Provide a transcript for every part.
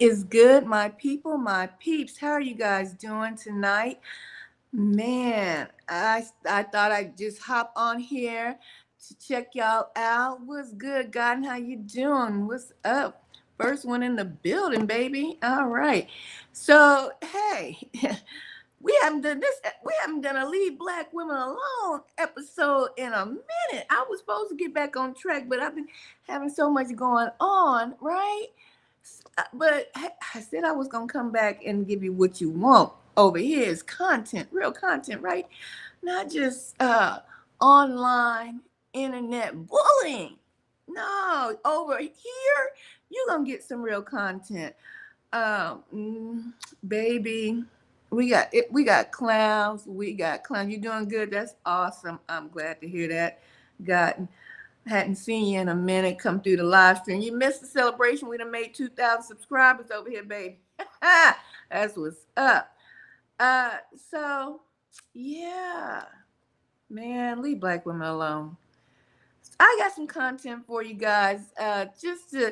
is good, my people, my peeps? How are you guys doing tonight? Man, I thought I'd just hop on here to check y'all out. What's good, God? And how you doing? What's up? First one in the building, baby. All right. So, hey, we haven't done a Leave Black Women Alone episode in a minute. I was supposed to get back on track, but I've been having so much going on, right? But I said I was gonna come back and give you what you want. Over here is content, real content, right? Not just online internet bullying. No, over here you're gonna get some real content. Baby, we got clowns. We got clowns. You're doing good. That's awesome. I'm glad to hear that. Got Hadn't seen you in a minute. Come through the live stream. You missed the celebration. We done made 2,000 subscribers over here, baby. That's what's up. So yeah, man, leave Black women alone. I got some content for you guys. Just to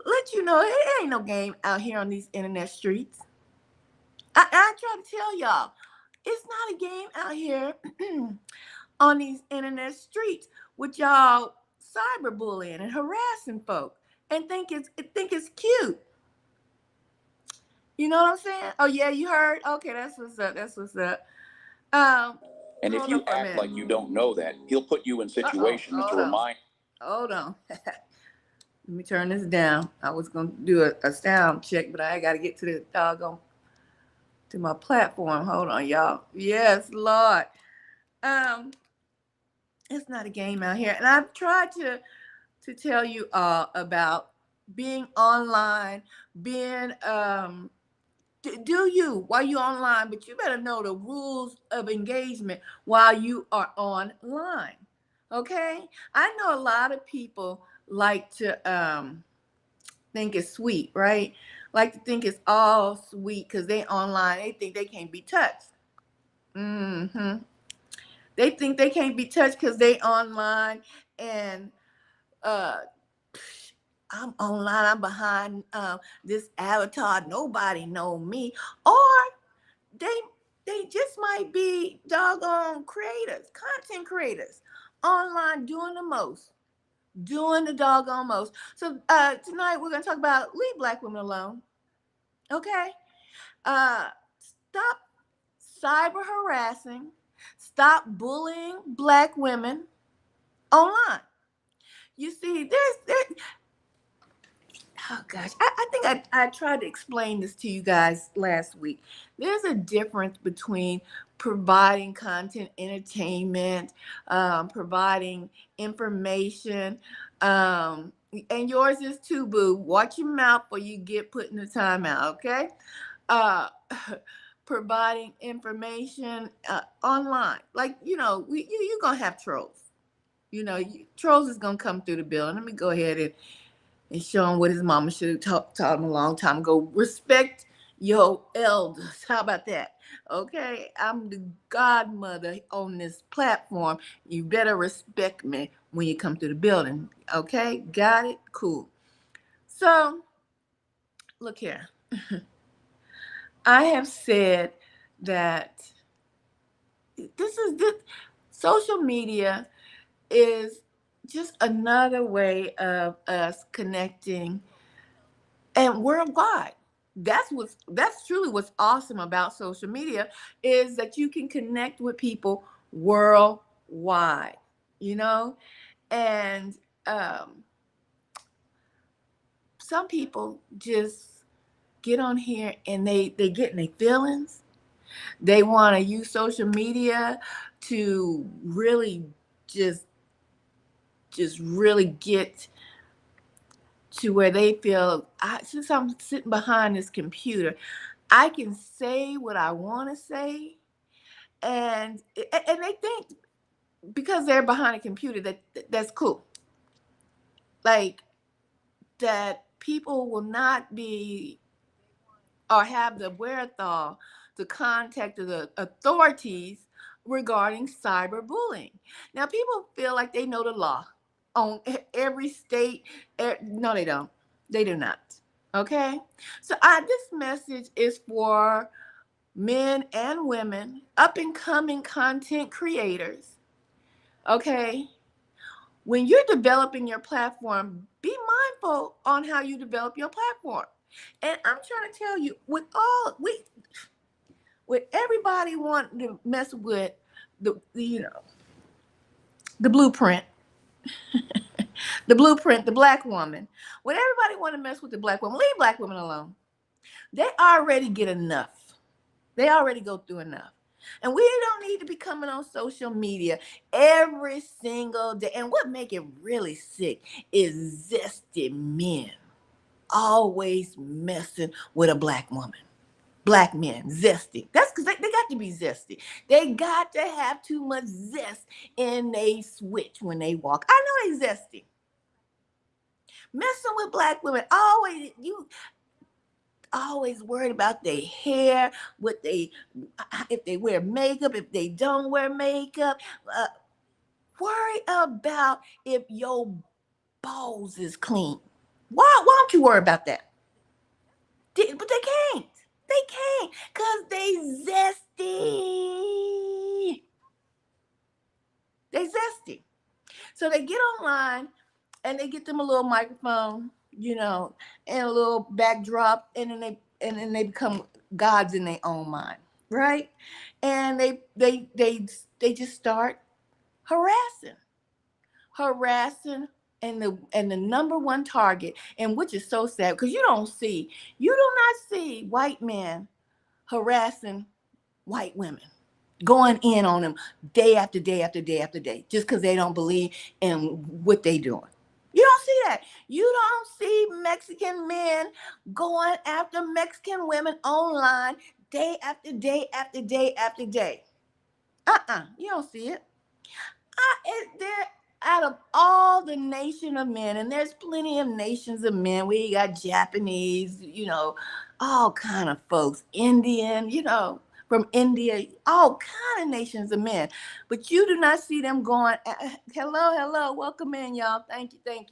let you know, it ain't no game out here on these internet streets. I try to tell y'all, it's not a game out here on these internet streets with y'all cyberbullying and harassing folk and think it's cute. You know what I'm saying? Oh yeah, you heard? Okay, that's what's up. That's what's up. And if you act like you don't know that, he'll put you in situations to remind. Hold on. Let me turn this down. I was gonna do a sound check, but I gotta get to the doggone to my platform. Hold on, y'all. Yes, Lord. It's not a game out here, and I've tried to tell you all about being online, being do you while you're online, but you better know the rules of engagement while you are online. Okay, I know a lot of people like to think it's sweet, right? Like to think it's all sweet because they online. They think they can't be touched. They think they can't be touched because they online, and uh I'm online, I'm behind this avatar, nobody know me. Or they just might be doggone creators, content creators, online doing the doggone most. So tonight we're gonna talk about leave Black women alone. Okay? Stop cyber harassing, stop bullying Black women online. You see, oh gosh, I think I tried to explain this to you guys last week. There's a difference between providing content, entertainment, providing information, and yours is too, boo. Watch your mouth or you get put in the timeout, okay? Uh, Providing information online. Like, you're going to have trolls. Trolls is going to come through the building. Let me go ahead and show him what him mama should have taught him a long time ago. Respect your elders. How about that? Okay, I'm the godmother on this platform. You better respect me when you come to the building. Okay, got it? Cool. So, look here. I have said that this social media is just another way of us connecting, and worldwide. That's truly what's awesome about social media, is that you can connect with people worldwide, and some people just get on here and they get in their feelings. They want to use social media to really just really get to where they feel, since I'm sitting behind this computer, I can say what I want to say, and they think because they're behind a computer that's cool. Like, that people will not be or have the wherewithal to contact the authorities regarding cyberbullying. Now, people feel like they know the law on every state. No, they don't. They do not. Okay? So this message is for men and women, up and coming content creators. Okay? When you're developing your platform, be mindful on how you develop your platform. And I'm trying to tell you, with everybody wanting to mess with the blueprint, the black woman. When everybody want to mess with the black woman, leave black women alone. They already get enough. They already go through enough. And we don't need to be coming on social media every single day. And what make it really sick is zesty men always messing with a black woman. Black men, zesty. That's because they got to be zesty. They got to have too much zest in they switch when they walk. I know they zesty. Messing with black women, always worried about their hair, if they wear makeup, if they don't wear makeup. Worry about if your balls is clean. Why don't you worry about that? But they can't. They can't because they zesty. They zesty. So they get online and they get them a little microphone, and a little backdrop, and then they become gods in their own mind, right? And they just start harassing, and the number one target, and which is so sad because you do not see white men harassing white women, going in on them day after day after day after day, just because they don't believe in what they doing. You don't see that. You don't see Mexican men going after Mexican women online day after day after day after day. You don't see it. They're out of all the nation of men, and there's plenty of nations of men. We got Japanese, all kind of folks, Indian, from India, all kind of nations of men. But you do not see them going, hello, welcome in, y'all. Thank you. You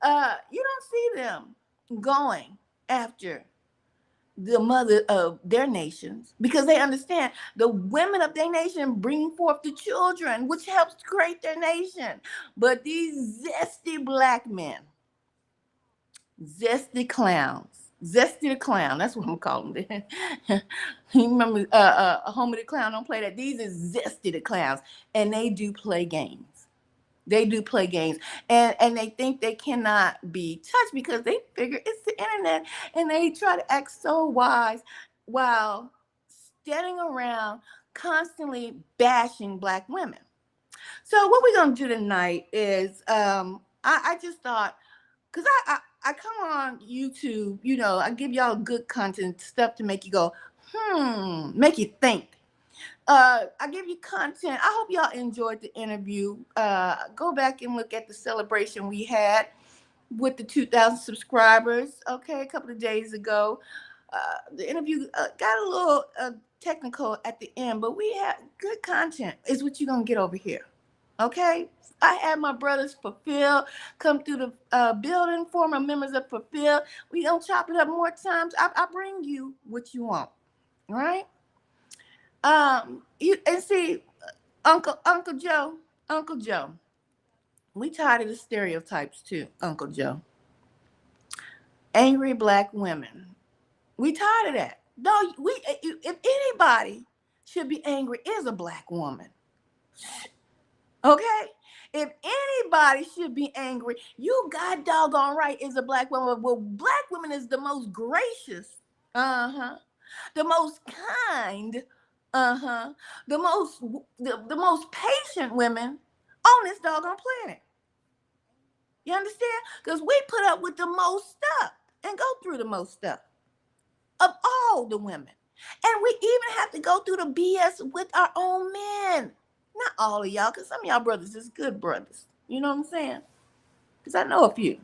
don't see them going after the mother of their nations, because they understand the women of their nation bring forth the children, which helps create their nation. But these zesty black men, zesty clowns, zesty the clown, that's what I'm calling them. You remember Homie the Clown don't play that? These are zesty the clowns, and they do play games. They do play games, and they think they cannot be touched because they figure it's the internet, and they try to act so wise while standing around constantly bashing black women. So what we're gonna do tonight is I just thought, because I come on YouTube, I give y'all good content stuff to make you go, make you think. I give you content. I hope y'all enjoyed the interview. Go back and look at the celebration we had with the 2,000 subscribers, okay, a couple of days ago. The interview got a little technical at the end, but we had good content is what you're going to get over here, okay? I had my brothers Fulfill come through the building, former members of Fulfill. We going to chop it up more times. I bring you what you want, all right? You and see, Uncle Joe. We tired of the stereotypes too, Uncle Joe. Angry black women. We tired of that. No, if anybody should be angry, is a black woman. Okay? If anybody should be angry, you got doggone right, is a black woman. Well, black women is the most gracious. The most kind, the most patient women on this doggone planet. You understand? Because we put up with the most stuff and go through the most stuff of all the women. And we even have to go through the BS with our own men. Not all of y'all, because some of y'all brothers is good brothers. You know what I'm saying? Because I know a few.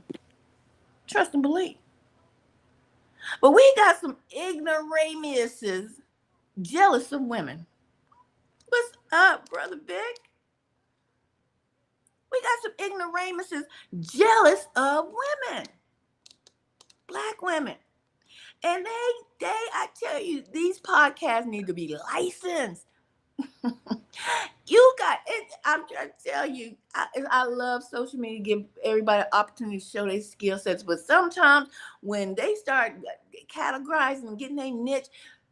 Trust and believe. But we got some ignoramuses jealous of women. What's up, Brother Vic? We got some ignoramuses jealous of women. Black women. And I tell you, these podcasts need to be licensed. You got it. I'm trying to tell you, I love social media, give everybody an opportunity to show their skill sets. But sometimes when they start categorizing and getting their niche,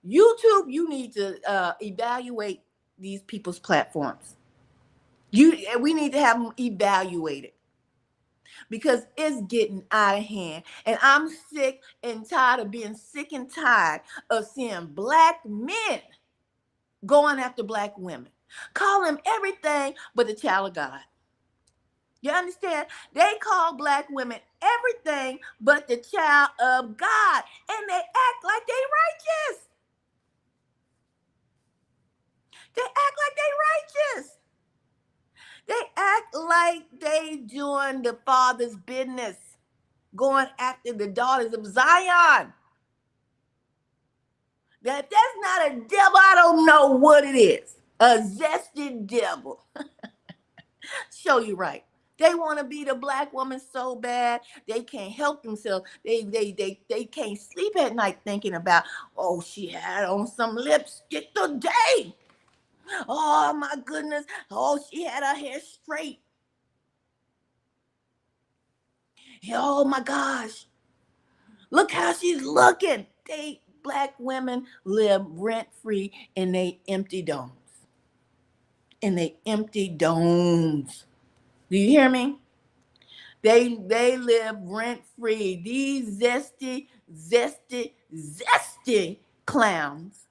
YouTube, you need to evaluate these people's platforms. We need to have them evaluated because it's getting out of hand. And I'm sick and tired of being sick and tired of seeing black men going after black women. Call them everything but the child of God. You understand? They call black women everything but the child of God. And they act like they righteous. They act like they righteous. They act like they doing the Father's business, going after the daughters of Zion. That's not a devil. I don't know what it is. A zesty devil. Show you right. They want to be the black woman so bad they can't help themselves. They can't sleep at night thinking about, oh, she had on some lipstick today. Oh my goodness. Oh, she had her hair straight. Oh my gosh. Look how she's looking. Black women live rent-free in they empty domes. In they empty domes. Do you hear me? They live rent-free. These zesty clowns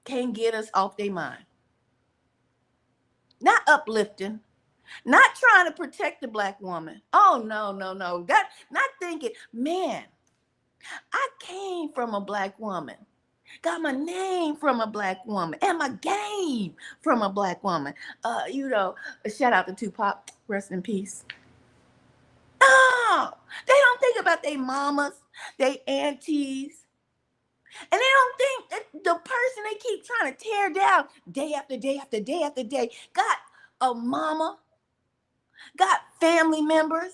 can't get us off their mind. Not uplifting. Not trying to protect the black woman. Oh, no. That not thinking, man, I came from a black woman. Got my name from a black woman. And my game from a black woman. Shout out to Tupac. Rest in peace. No, they don't think about their mamas, their aunties. And they don't think that the person they keep trying to tear down day after day after day after day got a mama, got family members.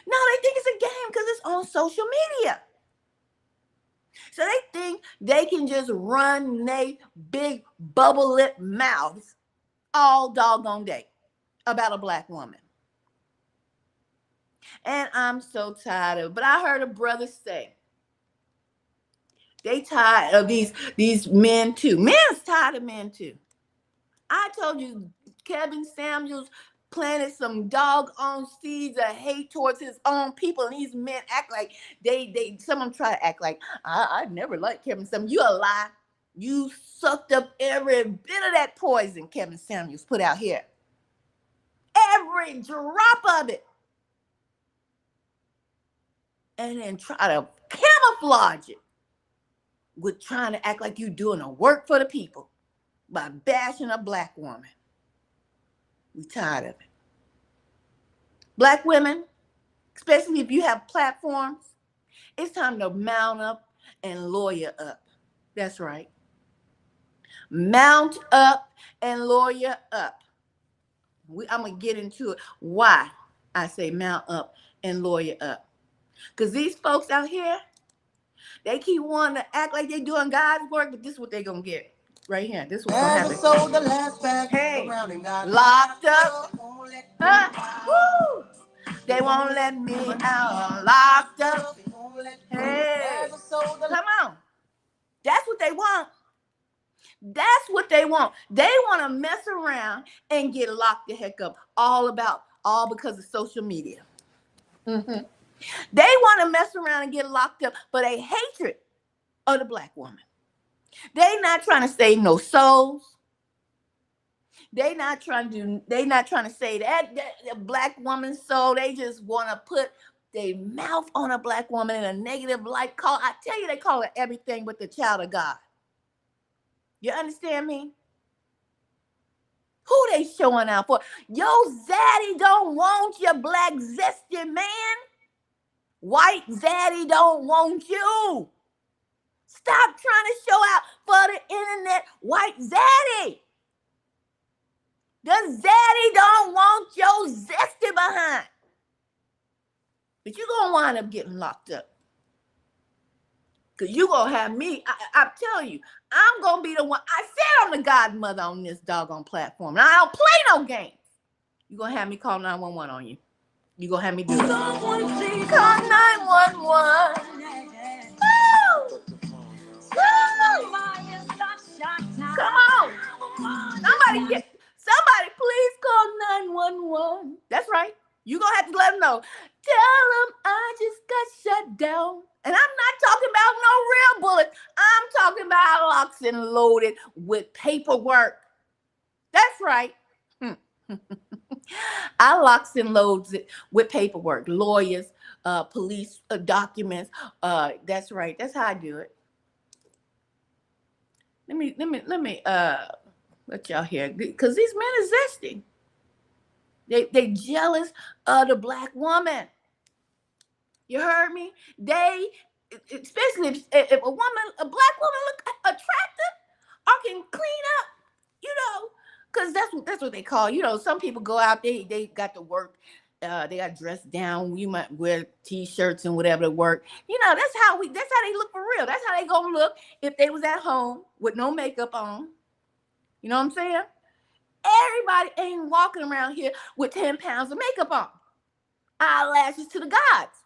No, they think it's a game because it's on social media. So they think they can just run they big bubble lip mouths all doggone day about a black woman. And I'm so tired of it. But I heard a brother say, they tired of these men too. Men's tired of men too. I told you, Kevin Samuels planted some doggone seeds of hate towards his own people, and these men act like some of them try to act like I never liked Kevin Samuels. You a lie. You sucked up every bit of that poison Kevin Samuels put out here. Every drop of it. And then try to camouflage it with trying to act like you're doing a work for the people by bashing a black woman. We tired of it. Black women, especially if you have platforms, it's time to mount up and lawyer up. That's right. Mount up and lawyer up. I'm going to get into it. Why I say mount up and lawyer up. Because these folks out here, they keep wanting to act like they're doing God's work, but this is what they're going to get. Right here. This is what's going to happen. Sold the last bag around and got locked up. Woo! They won't let me out. Locked up. Hey, come on. That's what they want. That's what they want. They want to mess around and get locked the heck up. All because of social media. Mm-hmm. They want to mess around and get locked up for their hatred of the black woman. They not trying to save no souls. They not trying to say that black woman's soul. They just want to put their mouth on a black woman in a negative light. I tell you, they call it everything but the child of God. You understand me? Who they showing out for? Yo, Zaddy don't want your black zesty man. White Zaddy don't want you. Stop trying to show out for the internet, white Zaddy. The Zaddy don't want your zesty behind. But you're going to wind up getting locked up. Because you going to have me. I'm telling you, I'm going to be the one. I said I'm the godmother on this doggone platform. And I don't play no games. You're going to have me call 911 on you. You're going to have me do it. Someone please call 911. Woo! Woo! Come on. Somebody please call 911. That's right. You're going to have to let them know. Tell them I just got shut down. And I'm not talking about no real bullets. I'm talking about locks and loaded with paperwork. That's right. I locks and loads it with paperwork, lawyers, police documents. That's right. That's how I do it. Let me let y'all hear, because these men are zesty. They jealous of the black woman. You heard me? They, especially if a black woman look attractive or can clean up, because that's what they call. Some people go out, they got to work, they got dressed down. You might wear t-shirts and whatever to work. That's how they look for real. That's how they gonna look if they was at home with no makeup on. You know what I'm saying? Everybody ain't walking around here with 10 pounds of makeup on. Eyelashes to the gods.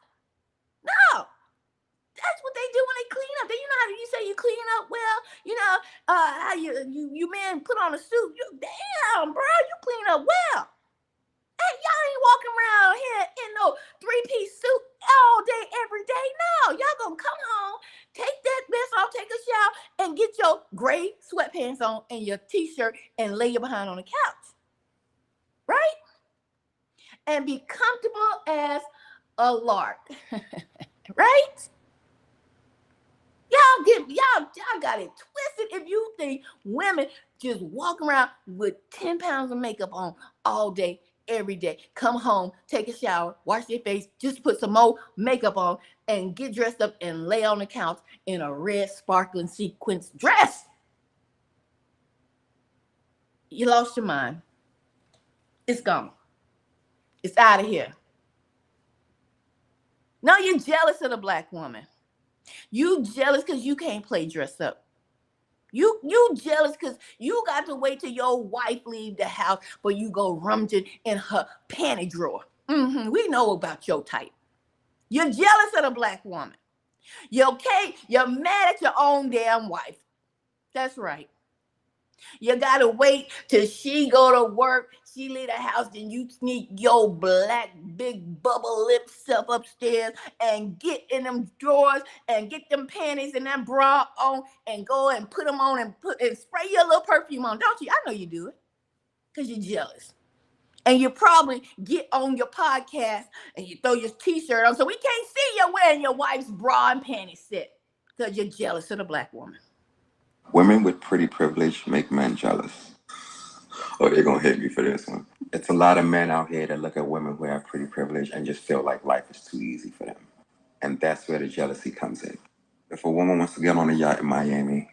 No. That's what they do when they clean up. Then how you say you clean up well, how you men put on a suit. Damn, bro, you clean up well. Hey, y'all ain't walking around here in no 3-piece suit all day, every day. No, y'all gonna come home, take that mess off, take a shower, and get your gray sweatpants on and your t-shirt and lay your behind on the couch. Right? And be comfortable as a lark. Right? Y'all got it twisted if you think women just walk around with 10 pounds of makeup on all day, every day. Come home, take a shower, wash their face, just put some more makeup on and get dressed up and lay on the couch in a red sparkling sequins dress. You lost your mind. It's gone. It's out of here. No, you're jealous of the black woman. You jealous because you can't play dress up. You jealous because you got to wait till your wife leave the house for you go rummaging in her panty drawer. We know about your type. You're jealous of the black woman. You're mad at your own damn wife. That's right. You got to wait till she go to work, she leave the house, then you sneak your black big bubble lip self upstairs and get in them drawers and get them panties and that bra on and go and put them on and spray your little perfume on, don't you? I know you do it because you're jealous. And you probably get on your podcast and you throw your t-shirt on so we can't see you wearing your wife's bra and panty set because you're jealous of the black woman. Women with pretty privilege make men jealous. Oh, they're going to hit me for this one. It's a lot of men out here that look at women who have pretty privilege and just feel like life is too easy for them. And that's where the jealousy comes in. If a woman wants to get on a yacht in Miami,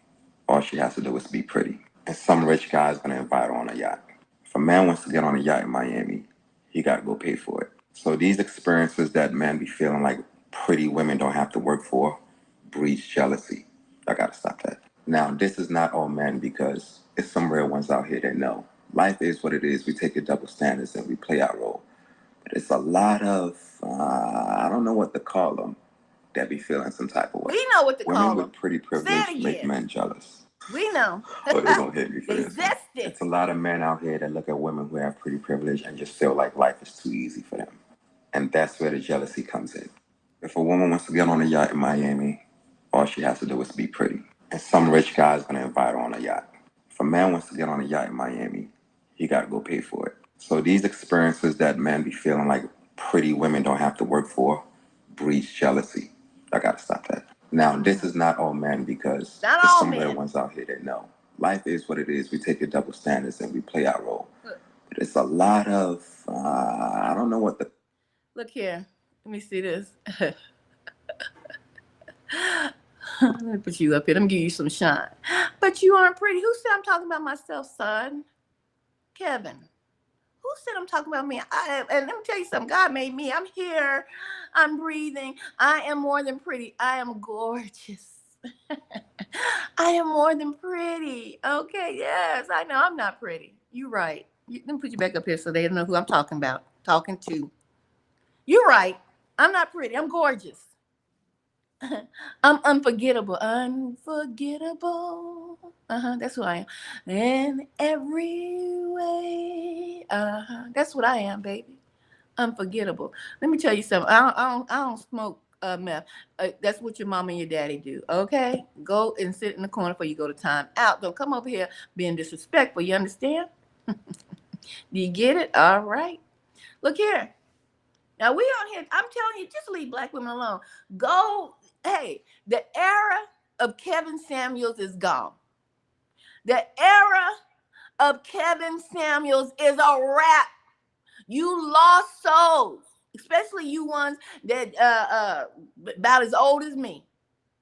all she has to do is be pretty. And some rich guy's going to invite her on a yacht. If a man wants to get on a yacht in Miami, he got to go pay for it. So these experiences that men be feeling like pretty women don't have to work for breeds jealousy. I got to stop that. Now, this is not all men because it's some real ones out here that know. Life is what it is. We take the double standards and we play our role. But it's a lot of, I don't know what to call them, that be feeling some type of way. We know what to call them. Women with pretty privilege make men jealous. We know. Oh, they're going to hit me for this. Zesty. It's a lot of men out here that look at women who have pretty privilege and just feel like life is too easy for them. And that's where the jealousy comes in. If a woman wants to get on a yacht in Miami, all she has to do is be pretty. And some rich guy's going to invite her on a yacht. If a man wants to get on a yacht in Miami, he got to go pay for it. So these experiences that men be feeling like pretty women don't have to work for breeds jealousy. I got to stop that. Now, this is not all men because there's some real ones out here that know. Life is what it is. We take the double standards and we play our role. But it's a lot of, I don't know what the... Look here. Let me see this. Let me put you up here. Let me give you some shine. But you aren't pretty. Who said I'm talking about myself, son? Kevin. Who said I'm talking about me? And let me tell you something. God made me. I'm here. I'm breathing. I am more than pretty. I am gorgeous. I am more than pretty. Okay, yes, I know I'm not pretty. You're right. Let me put you back up here so they know who I'm talking about. Talking to. You're right. I'm not pretty. I'm gorgeous. I'm unforgettable. Unforgettable. That's who I am. In every way. That's what I am, baby. Unforgettable. Let me tell you something. I don't smoke meth. That's what your mom and your daddy do. Okay, go and sit in the corner before you go to time out. Don't come over here being disrespectful. You understand? Do you get it? All right. Look here. Now we on here. I'm telling you, just leave black women alone. Go. Hey, the era of Kevin Samuels is gone. The era of Kevin Samuels is a wrap. You lost souls, especially you ones that about as old as me,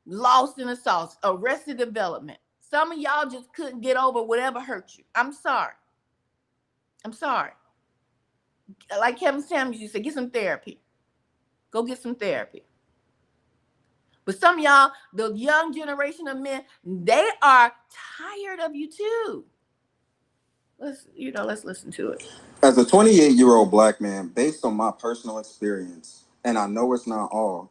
lost in the sauce, arrested development. Some of y'all just couldn't get over whatever hurt you. I'm sorry. I'm sorry. Like Kevin Samuels used to say, get some therapy. Go get some therapy. But some of y'all, the young generation of men, they are tired of you too. Let's listen to it. As a 28-year-old black man, based on my personal experience, and I know it's not all,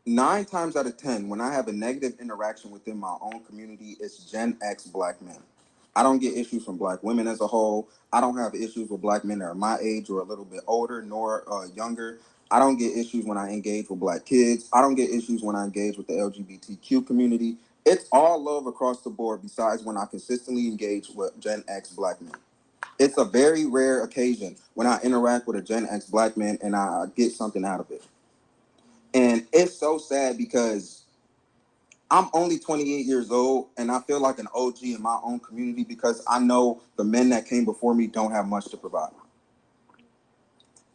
9 times out of 10, when I have a negative interaction within my own community, it's Gen X black men. I don't get issues from black women as a whole. I don't have issues with black men that are my age or a little bit older, nor younger. I don't get issues when I engage with black kids. I don't get issues when I engage with the LGBTQ community. It's all love across the board, besides when I consistently engage with Gen X black men. It's a very rare occasion when I interact with a Gen X black man and I get something out of it. And it's so sad because I'm only 28 years old and I feel like an OG in my own community because I know the men that came before me don't have much to provide.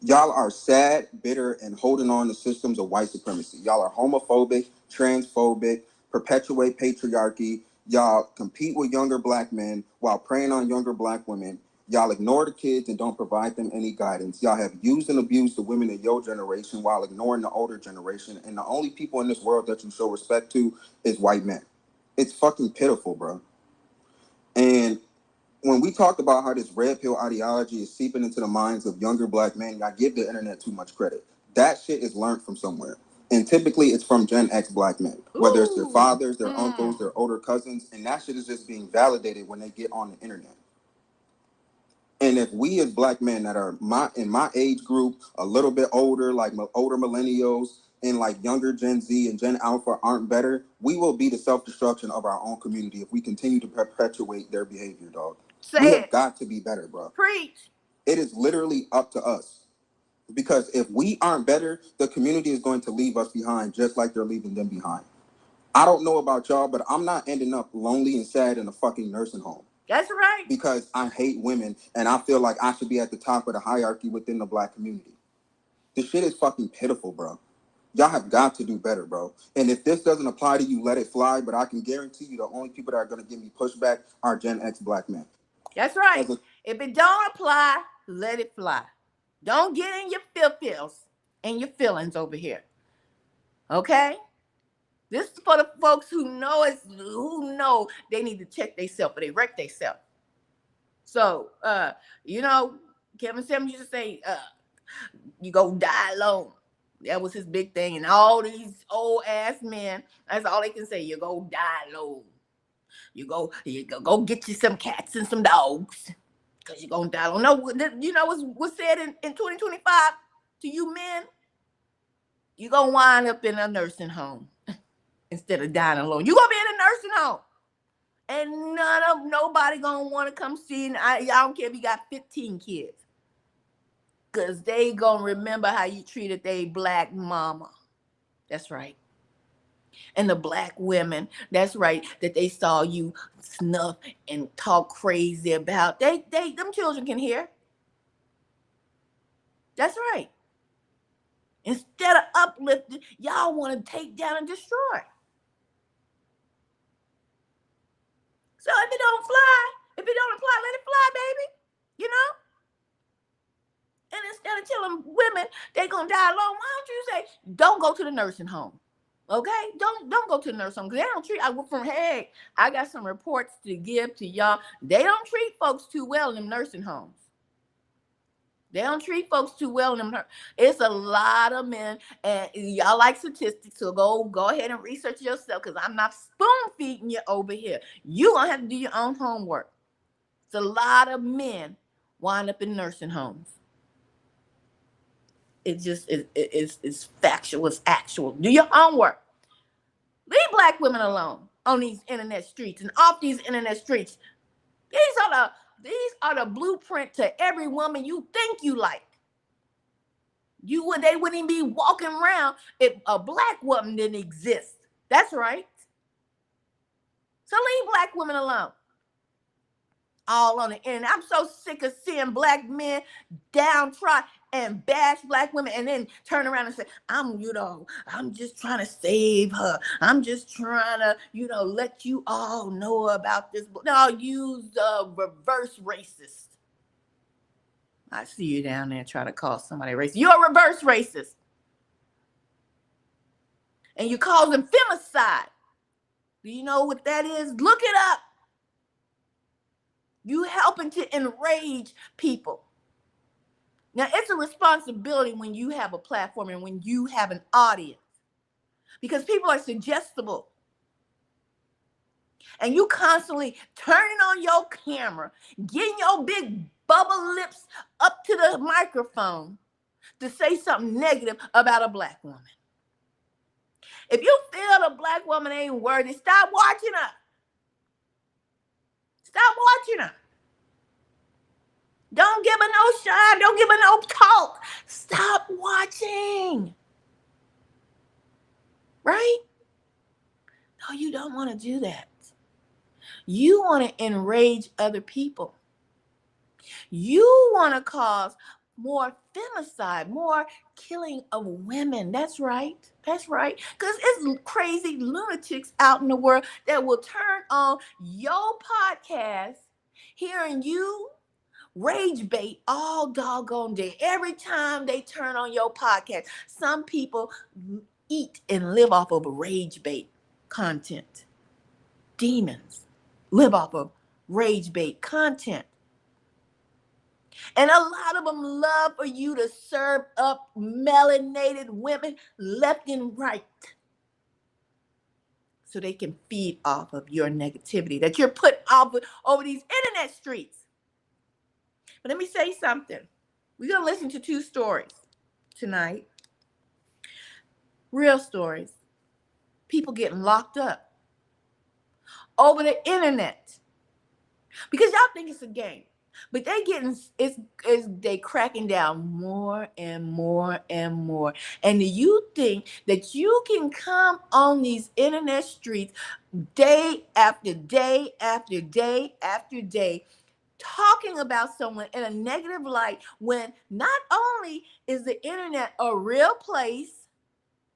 Y'all are sad, bitter, and holding on to systems of white supremacy. Y'all are homophobic, transphobic, perpetuate patriarchy. Y'all compete with younger black men while preying on younger black women. Y'all ignore the kids and don't provide them any guidance. Y'all have used and abused the women of your generation while ignoring the older generation. And the only people in this world that you show respect to is white men. It's fucking pitiful, bro. And when we talked about how this red pill ideology is seeping into the minds of younger black men, I give the internet too much credit. That shit is learned from somewhere. And typically it's from Gen X black men, whether it's their fathers, their uncles, their older cousins, and that shit is just being validated when they get on the internet. And if we as black men that are in my age group, a little bit older, like older millennials and like younger Gen Z and Gen Alpha aren't better, we will be the self-destruction of our own community if we continue to perpetuate their behavior, dog. We have got to be better, bro. Preach. It is literally up to us. Because if we aren't better, the community is going to leave us behind just like they're leaving them behind. I don't know about y'all, but I'm not ending up lonely and sad in a fucking nursing home. That's right. Because I hate women and I feel like I should be at the top of the hierarchy within the black community. This shit is fucking pitiful, bro. Y'all have got to do better, bro. And if this doesn't apply to you, let it fly. But I can guarantee you the only people that are going to give me pushback are Gen X black men. That's right. If it don't apply, let it fly. Don't get in your feels and your feelings over here. Okay? This is for the folks who know they need to check themselves, or they wreck themselves. So, Kevin Samuels used to say, you go die alone. That was his big thing. And all these old ass men, that's all they can say. You go die alone. You go get you some cats and some dogs. Because you're going to die alone. No, you know what's said in 2025 to you men? You're going to wind up in a nursing home instead of dying alone. You're going to be in a nursing home. And nobody going to want to come see you. I don't care if you got 15 kids. Because they going to remember how you treated their black mama. That's right. And the black women, that's right, that they saw you snuff and talk crazy about. Them children can hear. That's right. Instead of uplifting, y'all want to take down and destroy. So if it don't apply, let it fly, baby. You know? And instead of telling women they're going to die alone, why don't you say, don't go to the nursing home? Okay, don't go to the nursing home because they don't treat. I got some reports to give to y'all. They don't treat folks too well in them nursing homes. They don't treat folks too well in them. It's a lot of men, and y'all like statistics, so go ahead and research yourself because I'm not spoon feeding you over here. You gonna have to do your own homework. It's a lot of men wind up in nursing homes. It's factual. It's actual. Do your homework. Leave black women alone on these internet streets and off these internet streets. These are the blueprint to every woman you think you like. They wouldn't even be walking around if a black woman didn't exist. That's right. So leave black women alone. All on the internet. I'm so sick of seeing black men downtrodden and bash black women and then turn around and say, I'm just trying to save her. I'm just trying to, let you all know about this. No, use reverse racist. I see you down there trying to call somebody racist. You're a reverse racist. And you call them femicide. Do you know what that is? Look it up. You helping to enrage people. Now, it's a responsibility when you have a platform and when you have an audience. Because people are suggestible. And you constantly turning on your camera, getting your big bubble lips up to the microphone to say something negative about a black woman. If you feel the black woman ain't worthy, stop watching her. Stop watching her. Don't give her no shine. Don't give her no talk. Stop watching. Right? No, you don't want to do that. You want to enrage other people. You want to cause more femicide, more killing of women. That's right. That's right. Because it's crazy lunatics out in the world that will turn on your podcast, hearing you rage bait all doggone day. Every time they turn on your podcast, some people eat and live off of rage bait content. Demons live off of rage bait content. And a lot of them love for you to serve up melanated women left and right so they can feed off of your negativity that you're putting off over these internet streets. But let me say something. We're going to listen to 2 stories tonight. Real stories. People getting locked up over the internet. Because y'all think it's a game. But they cracking down more and more and more. And you think that you can come on these internet streets day after day after day after day talking about someone in a negative light when not only is the internet a real place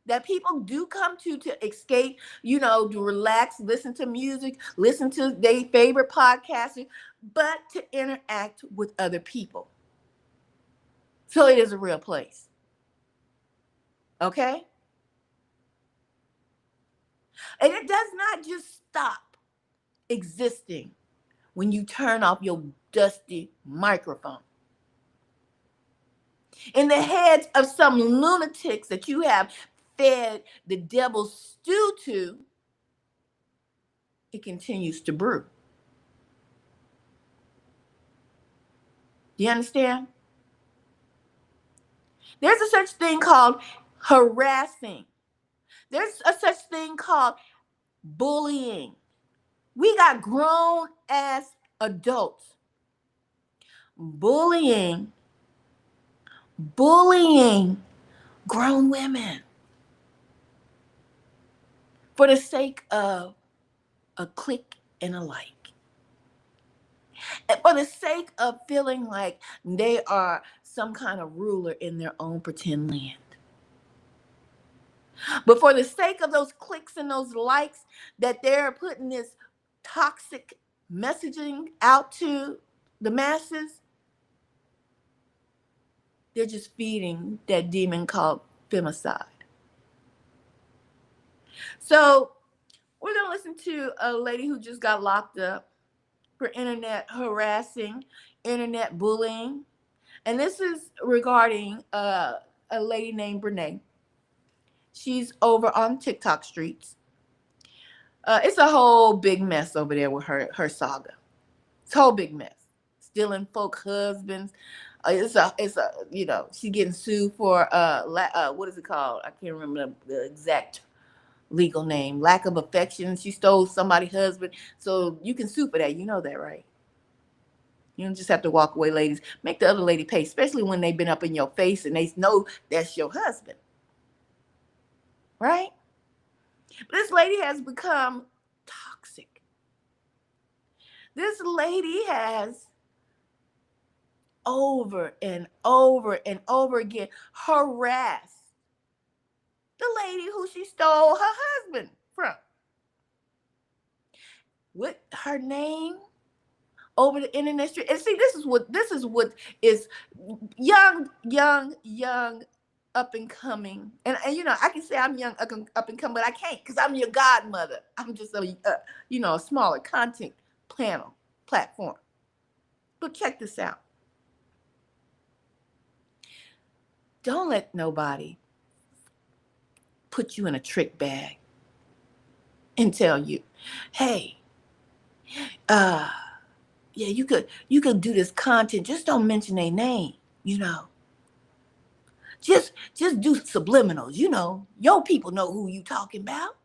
that people do come to escape, to relax, listen to music, listen to their favorite podcasters, but to interact with other people. So it is a real place. Okay? And it does not just stop existing when you turn off your dusty microphone. In the heads of some lunatics that you have fed the devil's stew to, it continues to brew. Do you understand? There's a such thing called harassing. There's a such thing called bullying. We got grown ass adults bullying grown women for the sake of a click and a like. And for the sake of feeling like they are some kind of ruler in their own pretend land. But for the sake of those clicks and those likes that they're putting this toxic messaging out to the masses, they're just feeding that demon called femicide. So we're going to listen to a lady who just got locked up for internet harassing, internet bullying. And this is regarding a lady named Bnee. She's over on TikTok streets. It's a whole big mess over there with her saga. It's a whole big mess. Stealing folk husbands. It's a she's getting sued for what is it called? I can't remember the exact legal name. Lack of affection. She stole somebody's husband. So you can sue for that. You know that, right? You don't just have to walk away, ladies. Make the other lady pay, especially when they've been up in your face and they know that's your husband. Right? But this lady has become toxic. This lady has over and over and over again harassed the lady who she stole her husband from. With her name over the internet street. And see, this is what is young up and coming. And I can say I'm young up and coming, but I can't because I'm your godmother. I'm just a smaller content platform. But check this out. Don't let nobody put you in a trick bag and tell you, hey, yeah, you could do this content. Just don't mention their name, Just do subliminals, Your people know who you talking about.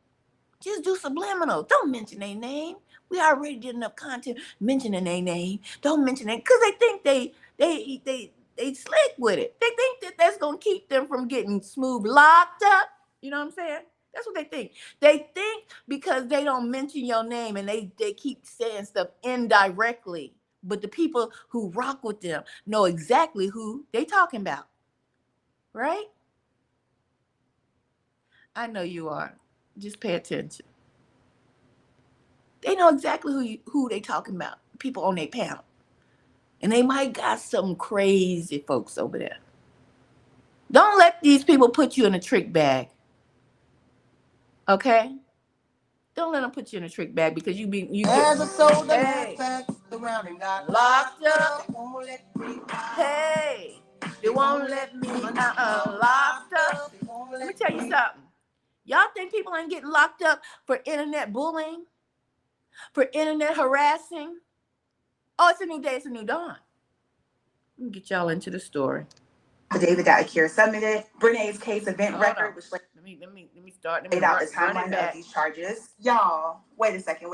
Just do subliminals. Don't mention their name. We already did enough content mentioning their name. Don't mention it because they think they slick with it. They think that that's gonna keep them from getting smooth locked up. You know what I'm saying? That's what they think. They think because they don't mention your name and they keep saying stuff indirectly. But the people who rock with them know exactly who they talking about. Right? I know you are. Just pay attention. They know exactly who they talking about. People on their panel. And they might got some crazy folks over there. Don't let these people put you in a trick bag. Okay? Don't let them put you in a trick bag because you As a soul that hey, around and got locked up. They won't let me Hey, they won't let me locked up. Let me tell you something. Y'all think people ain't getting locked up for internet bullying? For internet harassing? Oh, it's a new day, it's a new dawn. Let me get y'all into the story. Affidavit that Akira submitted, Brene's case event record, which let me start. laid out the timeline of these charges. Y'all, wait a second.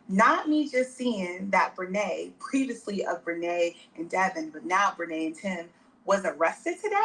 Not me just seeing that Bnee, previously of Bnee and Devin, but now Bnee and Tim, was arrested today.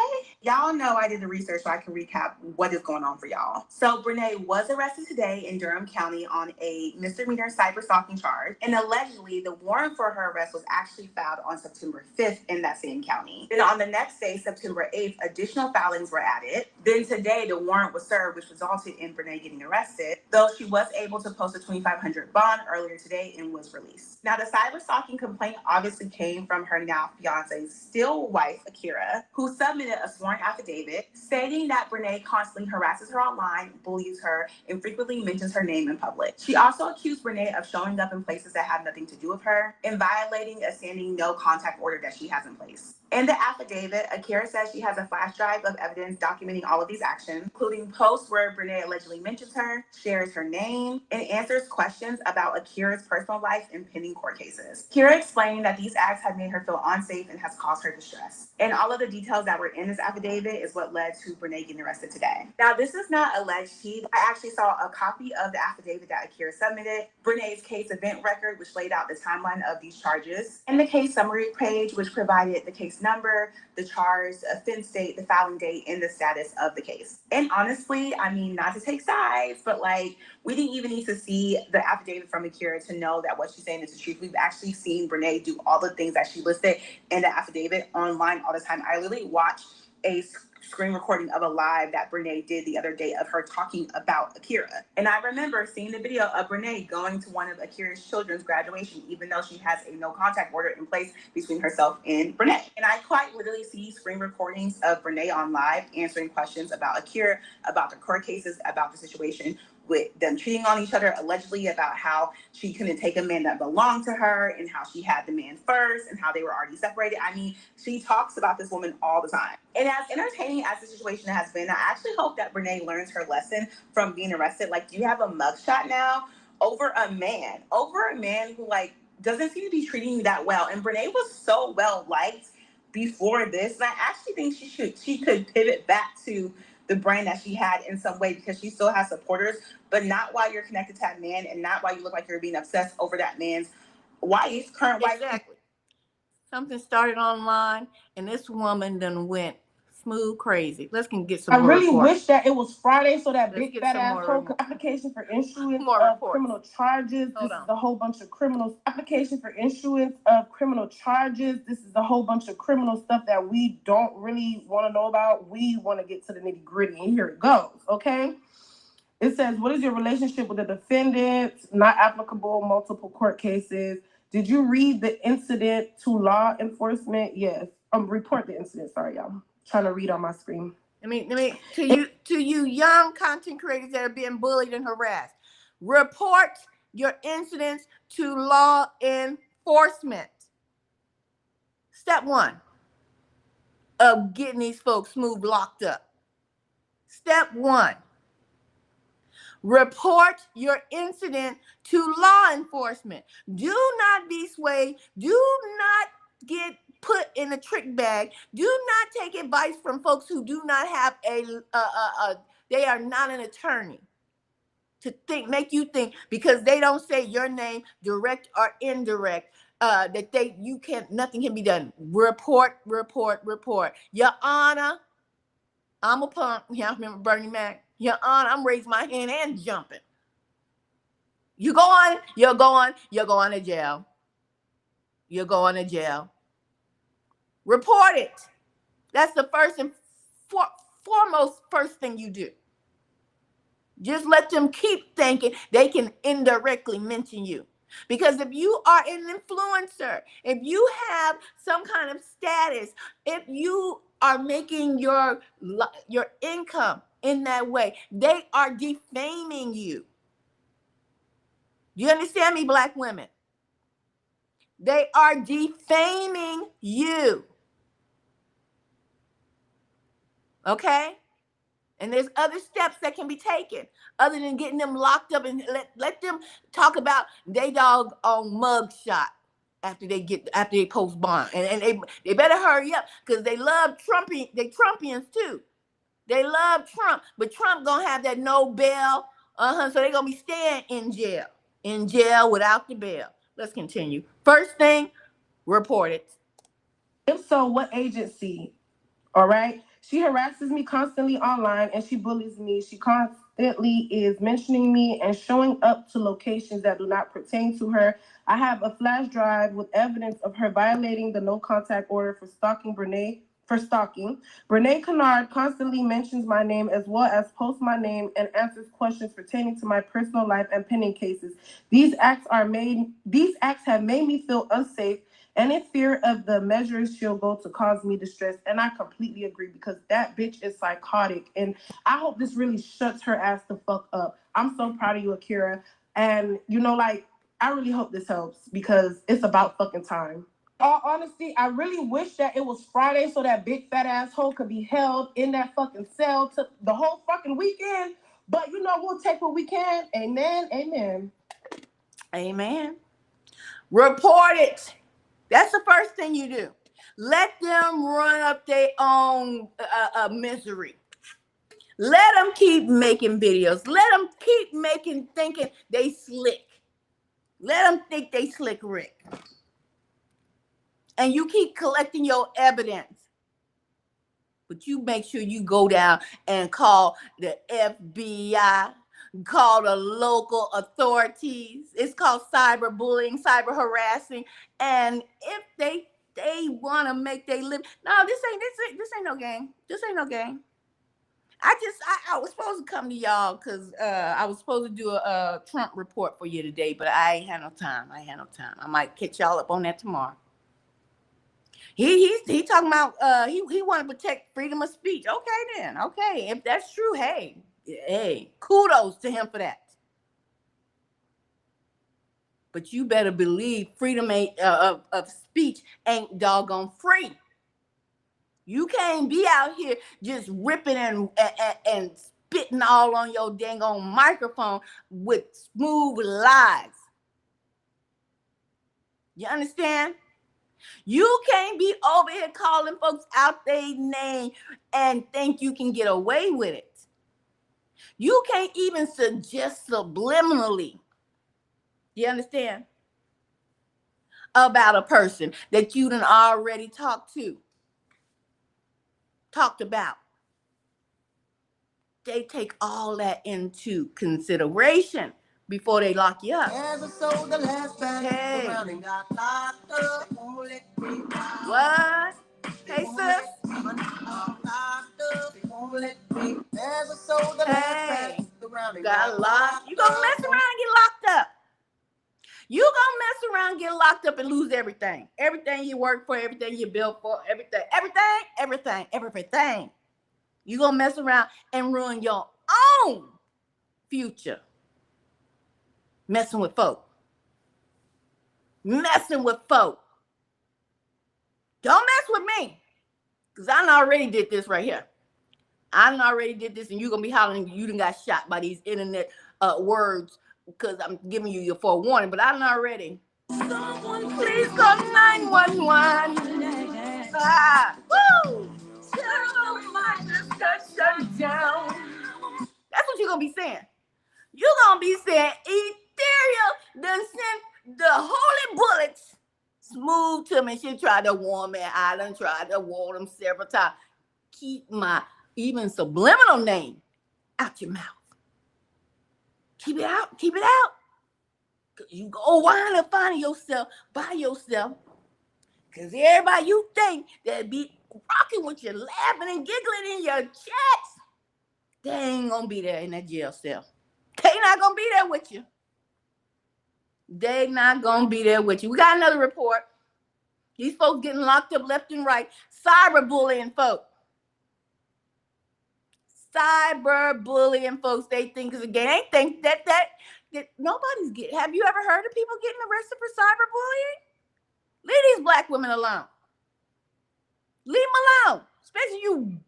Y'all know I did the research so I can recap what is going on for y'all. So Bnee was arrested today in Durham County on a misdemeanor cyber stalking charge. And allegedly the warrant for her arrest was actually filed on September 5th in that same county. Then on the next day, September 8th, additional filings were added. Then today the warrant was served, which resulted in Bnee getting arrested, though she was able to post a $2,500 bond earlier today and was released. Now the cyber stalking complaint obviously came from her now fiance's still wife, Akira, who submitted a sworn affidavit stating that Bnee constantly harasses her online, bullies her, and frequently mentions her name in public. She also accused Bnee of showing up in places that have nothing to do with her and violating a standing no contact order that she has in place. In the affidavit, Akira says she has a flash drive of evidence documenting all of these actions, including posts where Bnee allegedly mentions her, shares her name, and answers questions about Akira's personal life and pending court cases. Akira explained that these acts have made her feel unsafe and has caused her distress. And all of the details that were in this affidavit is what led to Bnee getting arrested today. Now, this is not alleged. I actually saw a copy of the affidavit that Akira submitted, Brene's case event record, which laid out the timeline of these charges, and the case summary page, which provided the case number, the charge, offense date, the filing date, and the status of the case. And honestly, I mean, not to take sides, but we didn't even need to see the affidavit from Akira to know that what she's saying is the truth. We've actually seen Bnee do all the things that she listed in the affidavit online all the time. I literally watch a screen recording of a live that Bnee did the other day of her talking about Akira. And I remember seeing the video of Bnee going to one of Akira's children's graduation, even though she has a no contact order in place between herself and Bnee. And I quite literally see screen recordings of Bnee on live answering questions about Akira, about the court cases, about the situation with them cheating on each other, allegedly about how she couldn't take a man that belonged to her and how she had the man first and how they were already separated. I mean, she talks about this woman all the time. And as entertaining as the situation has been, I actually hope that Bnee learns her lesson from being arrested. Like, you have a mugshot now over a man who, like, doesn't seem to be treating you that well. And Bnee was so well liked before this. And I actually think she could pivot back to the brand that she had in some way, because she still has supporters, but not while you're connected to that man and not while you look like you're being obsessed over that man's wife, current wife. Exactly. Something started online, and this woman done went smooth crazy. Let's get some. I really report. wish that it was Friday so that Let's big fat asshole could application for issuance of criminal charges. This is a whole bunch of criminals. Application for issuance of criminal charges. This is a whole bunch of criminal stuff that we don't really want to know about. We want to get to the nitty gritty, and here it goes. Okay. It says, what is your relationship with the defendant? Not applicable, multiple court cases. Did you read the incident to law enforcement? Yes. Report the incident. Sorry, y'all. Trying to read on my screen. Let me to you young content creators that are being bullied and harassed. Report your incidents to law enforcement. Step 1 of getting these folks smooth locked up. Step 1. Report your incident to law enforcement. Do not be swayed. Do not get put in a trick bag. Do not take advice from folks who do not have they are not an attorney to make you think, because they don't say your name, direct or indirect, that nothing can be done. Report. Your Honor, I'm a punk. Yeah, I remember Bernie Mac. Your Honor, I'm raising my hand and jumping. You're going to jail. You're going to jail. Report it. That's the first and foremost first thing you do. Just let them keep thinking they can indirectly mention you. Because if you are an influencer, if you have some kind of status, if you are making your income in that way, they are defaming you. You understand me, Black women? They are defaming you. Okay? And there's other steps that can be taken other than getting them locked up and let them talk about they dog on mugshot after they post bond. And they better hurry up, because they love Trumpians too. They love Trump, but Trump gonna have that no bail. So they're gonna be staying in jail without the bail. Let's continue. First thing, report it. If so, what agency? All right. She harasses me constantly online and she bullies me. She constantly is mentioning me and showing up to locations that do not pertain to her. I have a flash drive with evidence of her violating the no contact order for stalking Bnee. Bnee Kennard constantly mentions my name as well as posts my name and answers questions pertaining to my personal life and pending cases. These acts have made me feel unsafe and in fear of the measures she'll go to cause me distress. And I completely agree, because that bitch is psychotic. And I hope this really shuts her ass the fuck up. I'm so proud of you, Akira. And, I really hope this helps, because it's about fucking time. All honesty, I really wish that it was Friday so that big fat asshole could be held in that fucking cell to the whole fucking weekend. But, we'll take what we can. Amen. Amen. Amen. Report it. That's the first thing you do. Let them run up their own misery. Let them keep making videos. Let them keep thinking they slick. Let them think they slick Rick. And you keep collecting your evidence. But you make sure you go down and call the FBI, call the local authorities. It's called cyberbullying, cyber harassing. And if they they want to make their live. No, this ain't no game. This ain't no game. I was supposed to come to y'all because I was supposed to do a Trump report for you today, but I ain't had no time. I might catch y'all up on that tomorrow. He talking about he want to protect freedom of speech. Okay then, okay, if that's true, hey, kudos to him for that. But you better believe freedom of speech ain't doggone free. You can't be out here just ripping and spitting all on your dang on microphone with smooth lies. You understand? You can't be over here calling folks out their name and think you can get away with it. You can't even suggest subliminally, you understand, about a person that you done already talked about. They take all that into consideration before they lock you up. Hey. What? Hey, sis. Hey. Got locked. You gonna mess around and get locked up. You gonna mess around, get locked up, and lose everything. Everything you work for, everything you built for, everything. You gonna mess around and ruin your own future. Messing with folk. Don't mess with me. Because I done already did this right here. And you're gonna be hollering you done got shot by these internet words because I'm giving you your forewarning, but I done already. Someone please call 911. Woo! Settle my discussion down. That's what you're gonna be saying. You're gonna be saying Ethereal done sent the holy bullets smooth to me. She tried to warn me. I done tried to warn them several times. Keep my even subliminal name out your mouth. Keep it out. You go wind up finding yourself by yourself. Because everybody you think that be rocking with you, laughing and giggling in your chest, they ain't gonna be there in that jail cell. They not gonna be there with you. We got another report. These folks getting locked up left and right. Cyberbullying folks. They think it's a game. They think that nobody's getting. Have you ever heard of people getting arrested for cyberbullying? Leave these black women alone. Leave them alone. Especially you.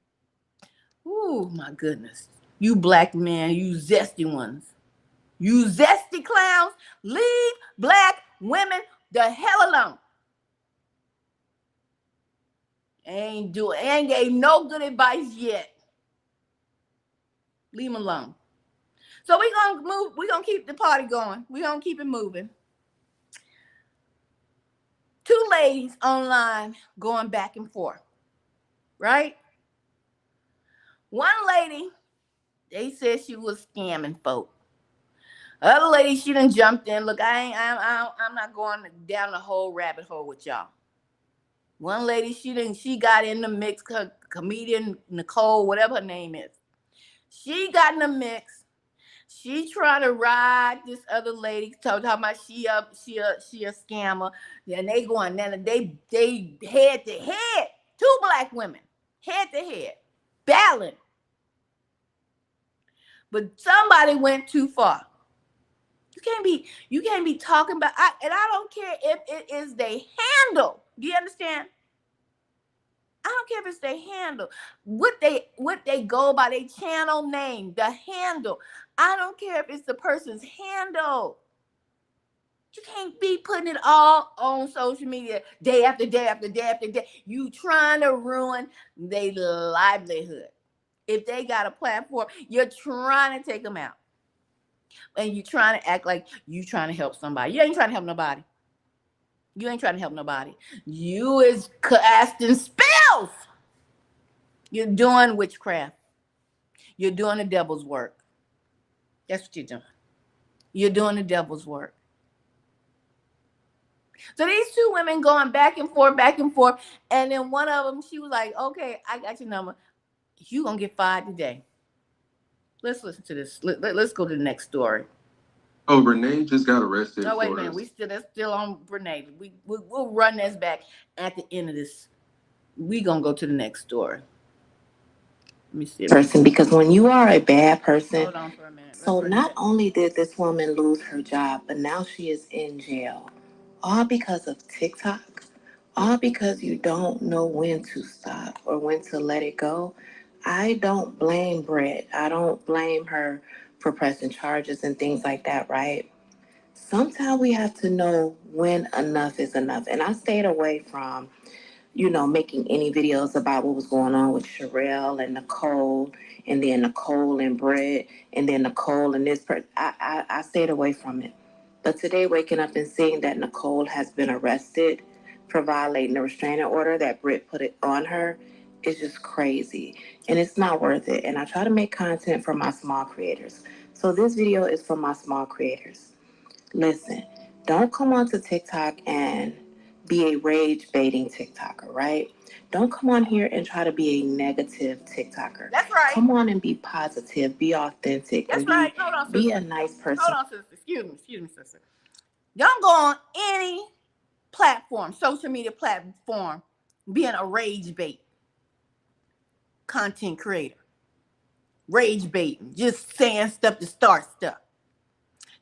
Oh my goodness. You black men, you zesty ones. You zesty clowns. Leave black women the hell alone. Ain't gave no good advice yet. Leave them alone. So we're gonna move. We're gonna keep the party going. We're gonna keep it moving. 2 ladies online going back and forth, right? One lady, they said she was scamming folk. Other lady, she done jumped in. Look, I'm not going down the whole rabbit hole with y'all. One lady, she got in the mix. Comedian Nicole, whatever her name is, she got in the mix. She trying to ride this other lady, talking about she a scammer. And they going, then they head to head. 2 black women, head to head, battling. But somebody went too far. You can't be talking about, and I don't care if it is they handle. Do you understand? I don't care if it's their handle. What they go by, their channel name, the handle. I don't care if it's the person's handle. You can't be putting it all on social media day after day after day after day. You trying to ruin their livelihood. If they got a platform, you're trying to take them out. And you're trying to act like you trying to help somebody. You ain't trying to help nobody. You is casting spells. You're doing witchcraft. You're doing the devil's work. That's what you're doing. You're doing the devil's work. So these two women going back and forth, and then one of them, she was like, "Okay, I got your number. You gonna get fired today." Let's listen to this. Let's go to the next story. Oh, Bnee just got arrested. No, wait a minute. That's still on Bnee. We'll run this back at the end of this. We gonna go to the next story. Let me see. Person, because when you are a bad person, hold on for a minute. so not only did this woman lose her job, but now she is in jail. All because of TikTok. All because you don't know when to stop or when to let it go. I don't blame Brett. I don't blame her for pressing charges and things like that, right? Sometimes we have to know when enough is enough. And I stayed away from making any videos about what was going on with Sherelle and Nicole, and then Nicole and Brett, and then Nicole and this person. I stayed away from it. But today, waking up and seeing that Nicole has been arrested for violating the restraining order that Brett put it on her is just crazy. And it's not worth it. And I try to make content for my small creators. So this video is for my small creators. Listen, don't come onto TikTok and be a rage baiting TikToker, right? Don't come on here and try to be a negative TikToker. That's right. Come on and be positive, be authentic. That's and right. Hold on, be sister. a nice person. Hold on, sister. Excuse me, sister. Don't go on any platform, social media platform, being a rage bait content creator. Rage baiting, just saying stuff to start stuff.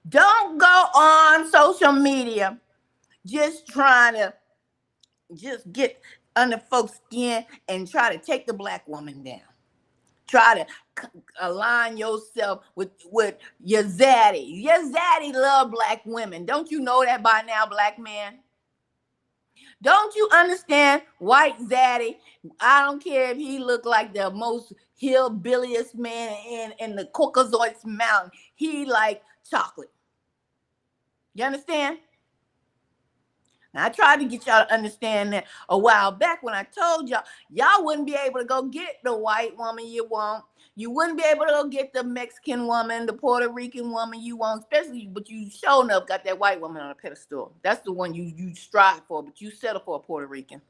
Don't go on social media just trying to just get under folks' skin and try to take the black woman down. Try to align yourself with your zaddy. Your zaddy love black women. Don't you know that by now, black man? Don't you understand, white zaddy? I don't care if he look like the most hillbilliest man in the Caucasus Mountain. He like chocolate. You understand? Now, I tried to get y'all to understand that a while back when I told y'all wouldn't be able to go get the white woman you want. You wouldn't be able to go get the Mexican woman, the Puerto Rican woman you want, especially, but you sure enough got that white woman on a pedestal. That's the one you strive for, but you settle for a Puerto Rican.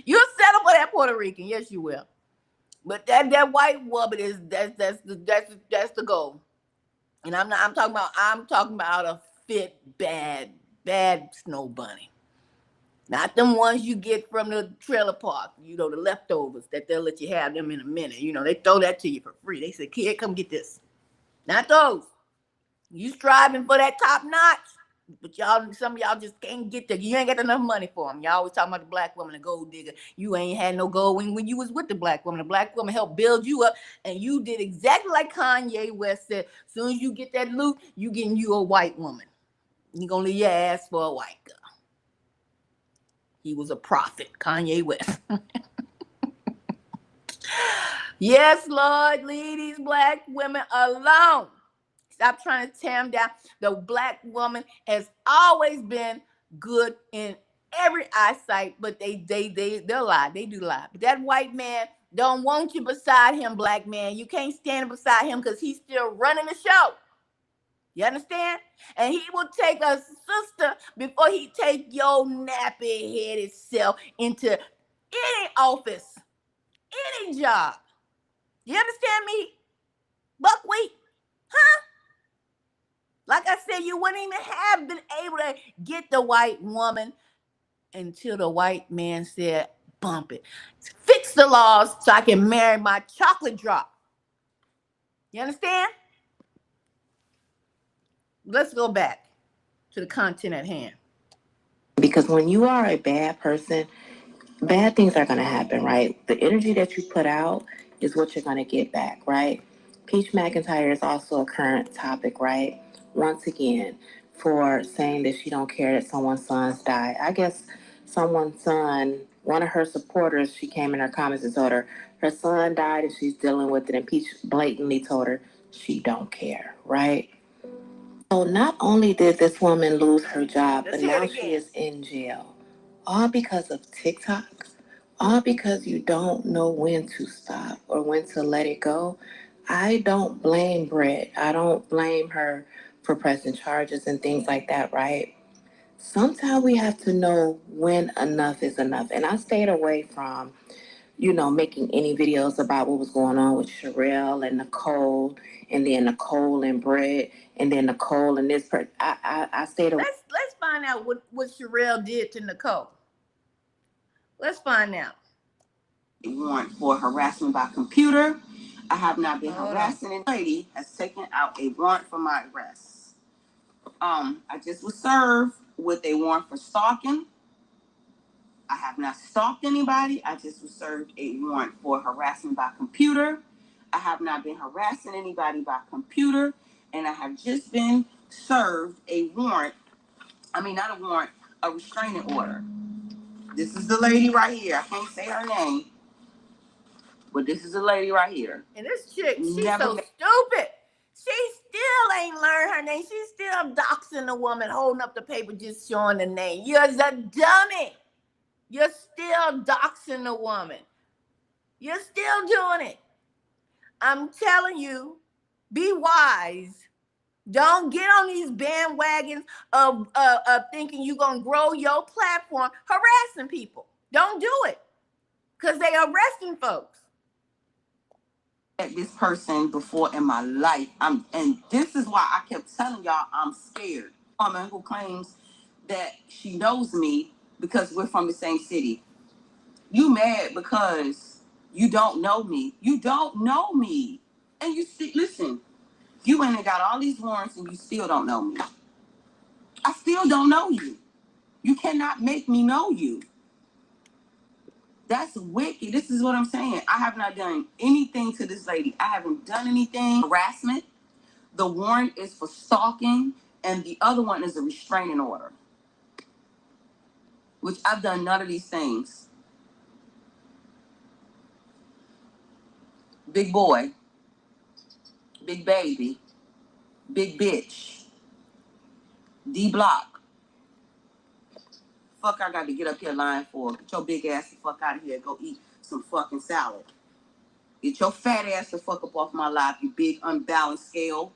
You'll settle for that Puerto Rican, yes you will. But that white woman is that's the goal. And I'm talking about a fit, bad snow bunny. Not them ones you get from the trailer park, the leftovers that they'll let you have them in a minute. They throw that to you for free. They say, kid, come get this. Not those. You striving for that top notch, but some of y'all just can't get there. You ain't got enough money for them. Y'all always talking about the black woman, the gold digger. You ain't had no gold when you was with the black woman. The black woman helped build you up, and you did exactly like Kanye West said. As soon as you get that loot, you getting you a white woman. You gonna leave your ass for a white girl. He was a prophet, Kanye West. Yes, Lord, leave these black women alone. Stop trying to tear them down. The black woman has always been good in every eyesight, but they'll lie. They do lie. But that white man don't want you beside him, black man. You can't stand beside him because he's still running the show. You understand? And he will take a sister before he take your nappy-headed self into any office, any job. You understand me? Buckwheat? Huh? Like I said, you wouldn't even have been able to get the white woman until the white man said, bump it. Fix the laws so I can marry my chocolate drop. You understand? Let's go back to the content at hand. Because when you are a bad person, bad things are going to happen, right? The energy that you put out is what you're going to get back, right? Peach McIntyre is also a current topic, right? Once again, for saying that she don't care that someone's sons died. I guess someone's son, one of her supporters, she came in her comments and told her son died and she's dealing with it. And Peach blatantly told her she don't care, right? So not only did this woman lose her job, but now she is in jail. All because of TikTok. All because you don't know when to stop or when to let it go. I don't blame Brett. I don't blame her for pressing charges and things like that, right? Sometimes we have to know when enough is enough. And I stayed away from, making any videos about what was going on with Sherelle and Nicole, and then Nicole and Brett, and then Nicole and this person. I stayed away. Let's find out what Sherelle did to Nicole. Let's find out. A warrant for harassment by computer. I have not been harassing any lady has taken out a warrant for my arrest. I just was served with a warrant for stalking. I have not stalked anybody. I just was served a warrant for harassment by computer. I have not been harassing anybody by computer, and I have just been served a warrant. I mean, not a warrant, a restraining order. This is the lady right here. I can't say her name, but this is the lady right here. And this chick, she's so stupid. She still ain't learned her name. She's still doxing the woman, holding up the paper, just showing the name. You're a dummy. You're still doxing the woman. You're still doing it. I'm telling you, be wise. Don't get on these bandwagons of thinking you're going to grow your platform harassing people. Don't do it, because they arresting folks. This person before in my life, and this is why I kept telling y'all I'm scared. A woman who claims that she knows me because we're from the same city. You mad because you don't know me. You don't know me. And you see, listen, you went and got all these warrants and you still don't know me. I still don't know you. You cannot make me know you. That's wicked. This is what I'm saying. I have not done anything to this lady. I haven't done anything. Harassment. The warrant is for stalking, and the other one is a restraining order, which I've done none of these things. Big boy, big baby, big bitch, D Block. Fuck, I got to get up here lying for. Get your big ass the fuck out of here. Go eat some fucking salad. Get your fat ass the fuck up off my life, you big unbalanced scale.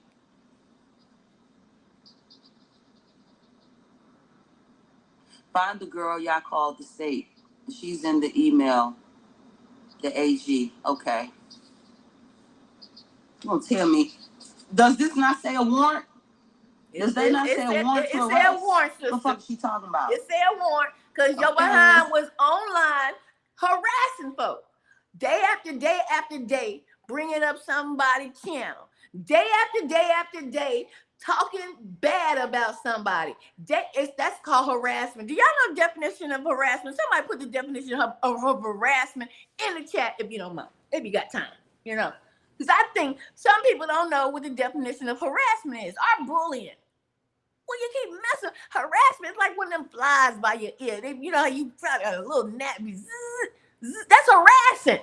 Find the girl y'all called the state. She's in the email. The AG. Okay. You gonna tell me? Does this not say a warrant? Does they not say a warrant to arrest? It say a warrant, sister. What the fuck is she talking about? It say a warrant because your behind was online harassing folks. Day after day after day, bringing up somebody's channel. Day after day after day, talking bad about somebody. That's called harassment. Do y'all know the definition of harassment? Somebody put the definition of harassment in the chat if you don't mind, if you got time, Because I think some people don't know what the definition of harassment is, or bullying. Well, you keep messing. Harassment is like one of them flies by your ear. How you try a little gnat. That's harassing.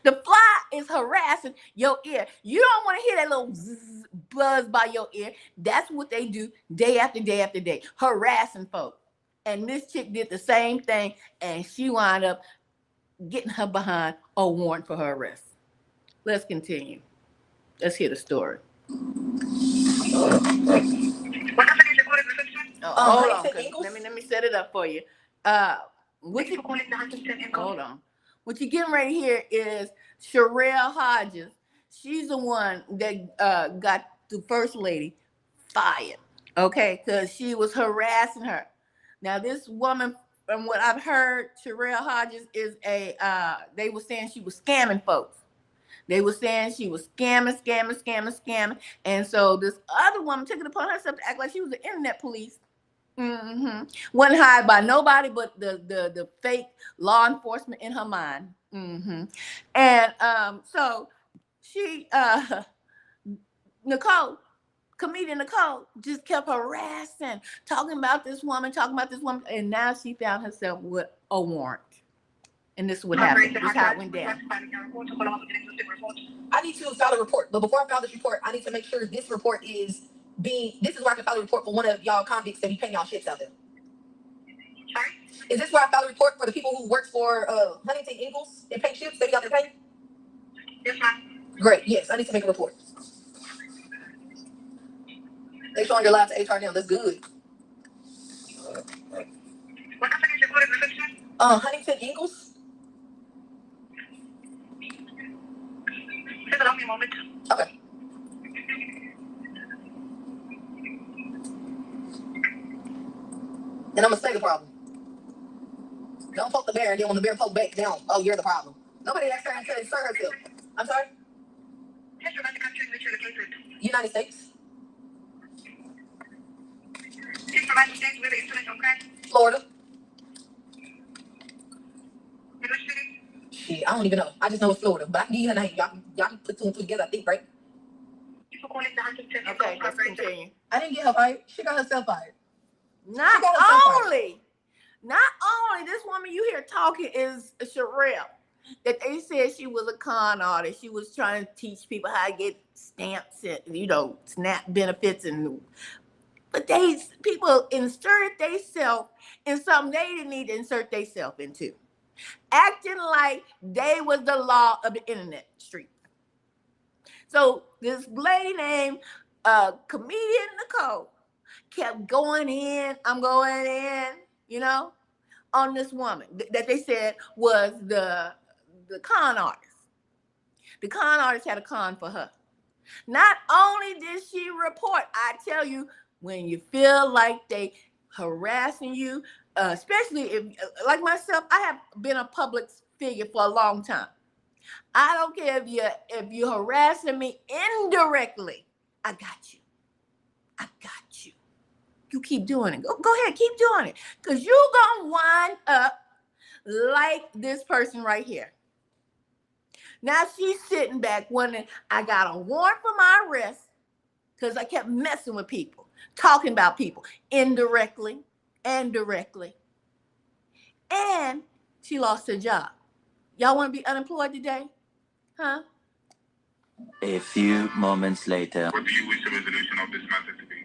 The fly is harassing your ear. You don't want to hear that little buzz by your ear. That's what they do day after day after day, harassing folks. And this chick did the same thing, and she wound up getting her behind a warrant for her arrest. Let's continue. Let's hear the story. Hold on. Let me set it up for you. Hold on. What you're getting right here is Sherelle Hodges. She's the one that got the first lady fired, okay, because she was harassing her. Now, this woman, from what I've heard, Sherelle Hodges is they were saying she was scamming folks. They were saying she was scamming. And so this other woman took it upon herself to act like she was the internet police. Wasn't hired by nobody but the fake law enforcement in her mind. And so she, Comedian Nicole, just kept harassing, talking about this woman, and now she found herself with a warrant. And this is what happened. This is how it went down. I need to file a report, but before I file this report, I need to make sure this report is this is where I can file a report for one of y'all convicts that be paying y'all shits out there. Sorry? Is this where I file a report for the people who works for Huntington Ingalls and pay ships that be out there paying? Yes, ma'am. Great, yes, I need to make a report. They showing your live to HR now. That's good. What company is your quarter reception? Huntington Ingalls. Just allow me a moment. Okay. And I'm gonna say the problem. Don't poke the bear, and then when the bear poke back down, oh, you're the problem. Nobody asked her to insert herself. I'm sorry? Just provide the country in which you're located. United States. Just provide the state where the incident occurred. Florida. In which city? Shit, I don't even know. I just know it's Florida. But I can give you her name. Y'all can put two and two together, I think, right? You calling the Huntington Okay, let's continue. I didn't get her fired. She got herself fired. Not only this woman you hear talking is Sherelle, that they said she was a con artist. She was trying to teach people how to get stamps and, SNAP benefits, but people inserted themselves in something they didn't need to insert themselves into, acting like they was the law of the internet street. So this lady named Comedian Nicole kept going in, on this woman that they said was the con artist. The con artist had a con for her. Not only did she report, I tell you, when you feel like they harassing you, especially if, like myself, I have been a public figure for a long time. I don't care if you're harassing me indirectly. I got you. I got you. You keep doing it. Go ahead, keep doing it. Because you're going to wind up like this person right here. Now she's sitting back wondering, I got a warrant for my arrest because I kept messing with people, talking about people indirectly and directly. And she lost her job. Y'all want to be unemployed today? Huh? A few moments later. What do you wish the resolution of this matter to be?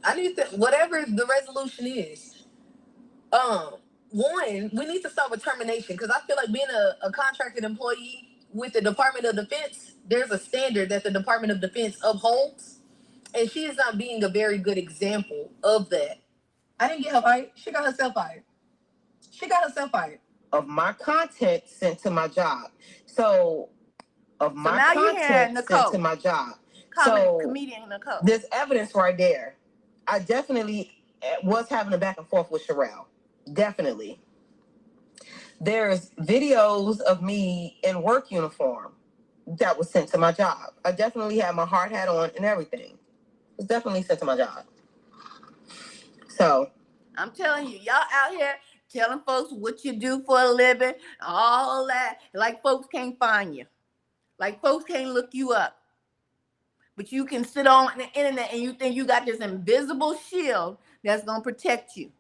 I need to, whatever the resolution is. One, we need to start with termination, because I feel like being a contracted employee with the Department of Defense, there's a standard that the Department of Defense upholds, and she is not being a very good example of that. I didn't get her fired. She got herself fired. Of my content sent to my job. So now you hear Nicole sent to my job. Comedian Nicole. There's evidence right there. I definitely was having a back and forth with Sherelle. Definitely. There's videos of me in work uniform that was sent to my job. I definitely had my hard hat on and everything. It was definitely sent to my job. So I'm telling you, y'all out here telling folks what you do for a living, all that, like folks can't find you. Like folks can't look you up. But you can sit on the internet and you think you got this invisible shield that's going to protect you.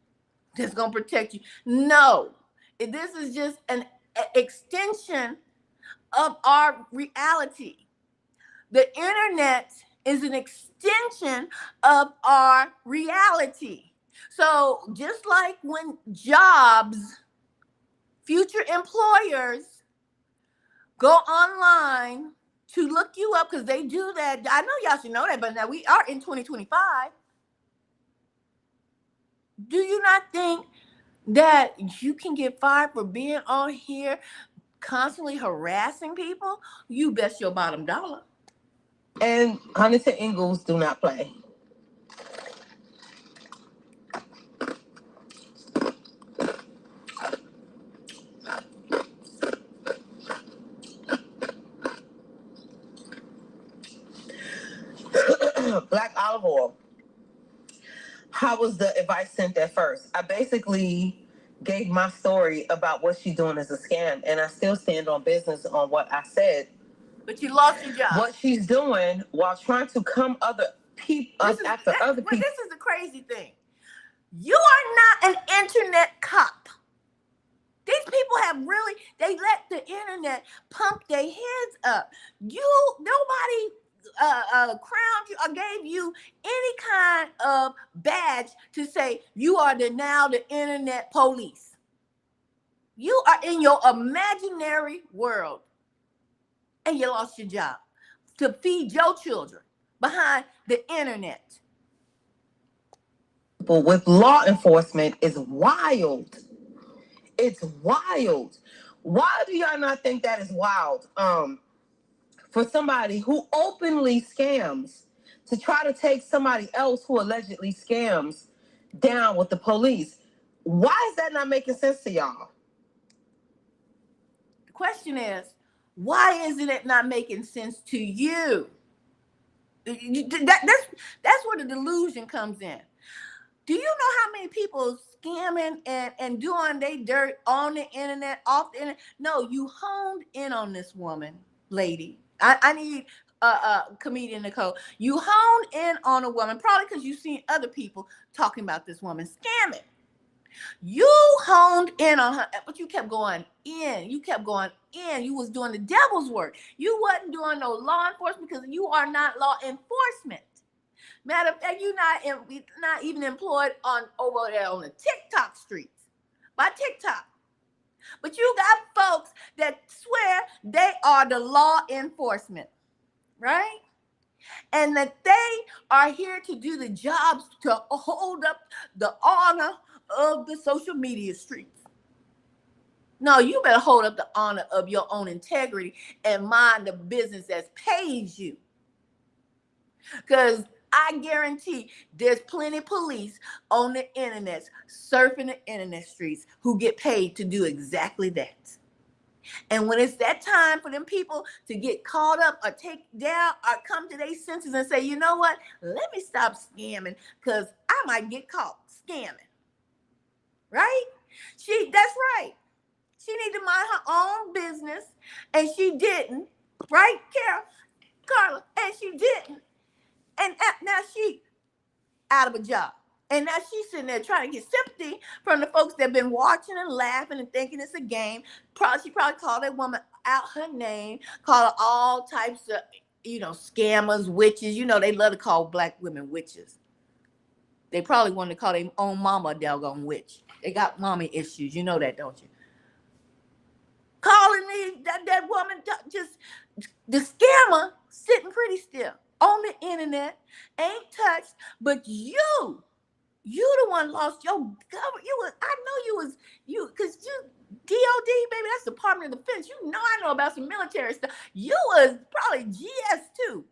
No, this is just an extension of our reality. The internet is an extension of our reality. So just like when jobs, future employers go online to look you up, because they do that. I know y'all should know that, but now we are in 2025. Do you not think that you can get fired for being on here constantly harassing people? You bet your bottom dollar. And Huntington Ingalls do not play. Black olive oil. How was the advice sent at first? I basically gave my story about what she's doing as a scam, and I still stand on business on what I said. But you lost your job. What she's doing while trying to come other people after other people. This is the crazy thing. You are not an internet cop. These people have really, they let the internet pump their heads up. Nobody crowned you or gave you any kind of badge to say you are now the internet police. You are in your imaginary world and you lost your job to feed your children behind the internet. with law enforcement is wild. It's wild. Why do y'all not think that is wild? For somebody who openly scams to try to take somebody else who allegedly scams down with the police. Why is that not making sense to y'all? The question is, why isn't it not making sense to you? That's where the delusion comes in. Do you know how many people scamming and doing they dirt on the internet, off the internet? No, you honed in on this woman, lady. I need Comedian Nicole. You honed in on a woman, probably because you've seen other people talking about this woman scamming. You honed in on her, but you kept going in. You kept going in. You was doing the devil's work. You wasn't doing no law enforcement because you are not law enforcement. Matter of fact, you're not even employed over there on the TikTok streets by TikTok. But you got folks that swear they are the law enforcement, right? And that they are here to do the jobs to hold up the honor of the social media streets. No, you better hold up the honor of your own integrity and mind the business that pays you. Because I guarantee there's plenty of police on the internet, surfing the internet streets, who get paid to do exactly that. And when it's that time for them people to get caught up or take down or come to their senses and say, you know what, let me stop scamming because I might get caught scamming. Right? That's right. She needed to mind her own business, and she didn't. Right, Carla? And she didn't. And now she out of a job. And now she's sitting there trying to get sympathy from the folks that have been watching and laughing and thinking it's a game. She probably called that woman out her name, called her all types of, scammers, witches. They love to call black women witches. They probably want to call their own mama a doggone witch. They got mommy issues. You know that, don't you? Calling me that woman, just the scammer sitting pretty still on the internet, ain't touched, but you the one lost your government. Because you DOD, baby, that's Department of Defense. I know about some military stuff. You was probably GS2.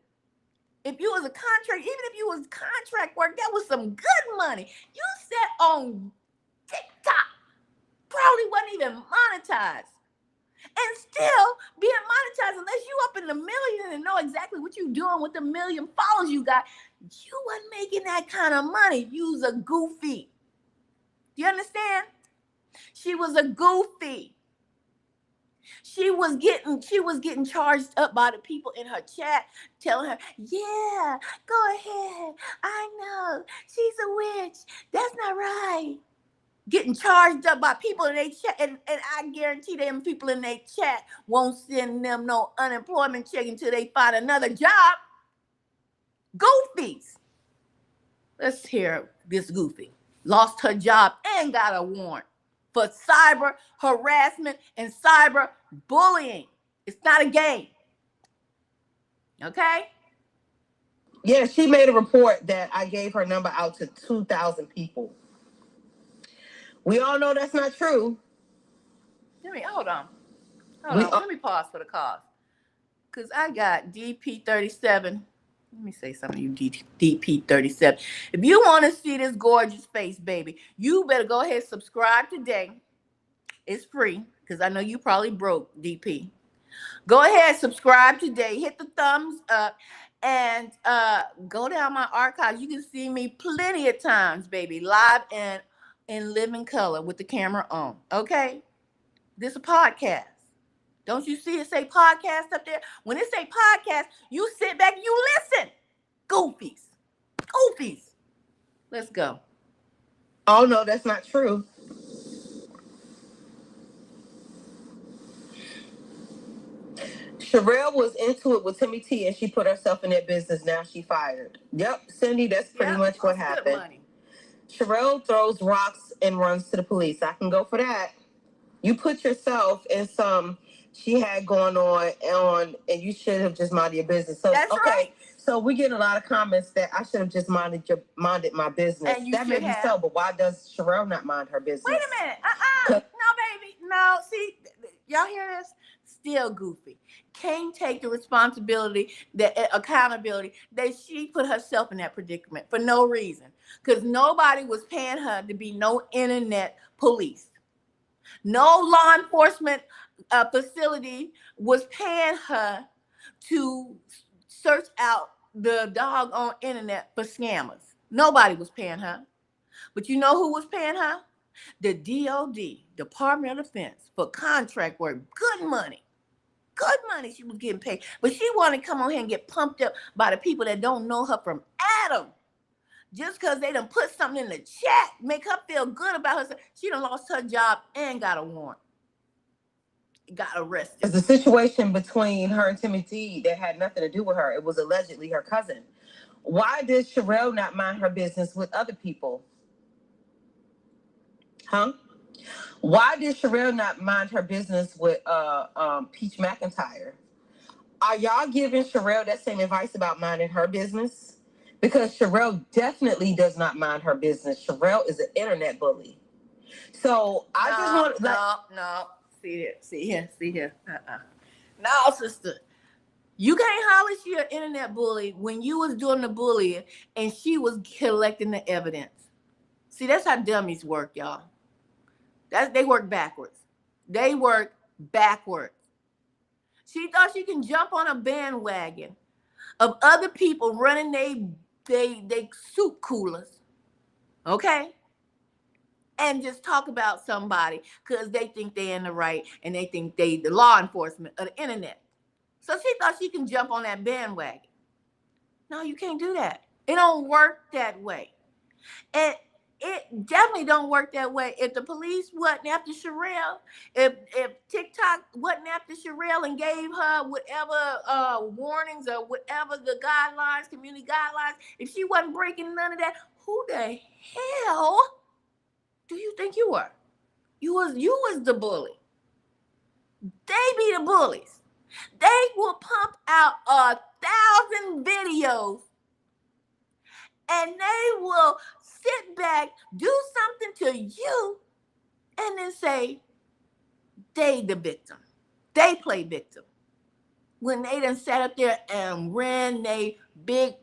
If you was a contract, even if you was contract work, that was some good money. You sat on TikTok, probably wasn't even monetized. And still being monetized, unless you up in the million and know exactly what you doing with the million followers you got, you wasn't making that kind of money. You was a goofy. Do you understand? She was a goofy. She was getting charged up by the people in her chat, telling her, yeah, go ahead. I know. She's a witch. That's not right. Getting charged up by people in their chat, and I guarantee them people in their chat won't send them no unemployment check until they find another job. Goofies. Let's hear this goofy. Lost her job and got a warrant for cyber harassment and cyber bullying. It's not a game. Okay? Yeah, she made a report that I gave her number out to 2,000 people. We all know that's not true. Hold on. Let me pause for the cause. Because I got DP37. Let me say something to you, DP37. If you want to see this gorgeous face, baby, you better go ahead and subscribe today. It's free, because I know you probably broke, DP. Go ahead, subscribe today. Hit the thumbs up. And go down my archives. You can see me plenty of times, baby, live and in living color with the camera on. Okay? This is a podcast. Don't you see it say podcast up there? When it say podcast, you sit back and you listen. Goofies. Let's go. Oh, no, that's not true. Sherelle was into it with Timmy T, and she put herself in that business. Now she fired. Yep, Cindy, that's pretty much what happened. Sherelle throws rocks and runs to the police. I can go for that. You put yourself in some she had going on, and you should have just minded your business. So, that's okay, right. So we get a lot of comments that I should have just minded my business. And you that may should be have. so, but why does Sherelle not mind her business? Wait a minute. No, baby. No. See, y'all hear this? Still goofy. Can't take the responsibility, the accountability that she put herself in that predicament for no reason. Because nobody was paying her to be no internet police. No law enforcement facility was paying her to search out the doggone internet for scammers. Nobody was paying her. But you know who was paying her? The DOD, Department of Defense, for contract work. Good money. Good money she was getting paid. But she wanted to come on here and get pumped up by the people that don't know her from Adam. Just because they done put something in the chat, make her feel good about herself. She done lost her job and got a warrant. Got arrested. It's a situation between her and Timothy that had nothing to do with her. It was allegedly her cousin. Why did Sherelle not mind her business with other people? Huh? Why did Sherelle not mind her business with Peach McIntyre? Are y'all giving Sherelle that same advice about minding her business? Because Sherelle definitely does not mind her business. Sherelle is an internet bully. So I just want no. See here. No, sister. You can't holler she an internet bully when you was doing the bullying and she was collecting the evidence. See, that's how dummies work, y'all. They work backwards. They work backwards. She thought she can jump on a bandwagon of other people running they soup coolers, okay? And just talk about somebody because they think they're in the right and they think they the law enforcement of the internet. So she thought she can jump on that bandwagon. No, you can't do that. It don't work that way. And it definitely don't work that way. If the police wasn't after Sherelle, if TikTok wasn't after Sherelle and gave her whatever warnings or whatever the guidelines, community guidelines, if she wasn't breaking none of that, who the hell do you think you were? You was the bully. They be the bullies. They will pump out 1,000 videos and they will sit back, do something to you, and then say they the victim. They play victim. When they done sat up there and ran they big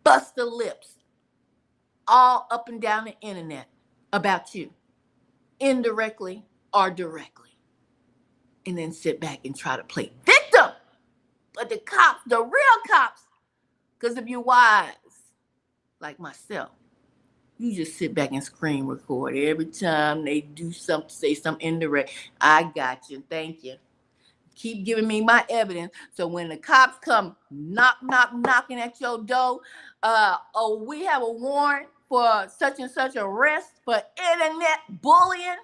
buster lips all up and down the internet about you, indirectly or directly, and then sit back and try to play victim. But the cops, the real cops, because if you're wise, like myself, you just sit back and screen record every time they do something, say something indirect. I got you. Thank you. Keep giving me my evidence. So when the cops come knocking at your door, we have a warrant for such and such arrest for internet bullying,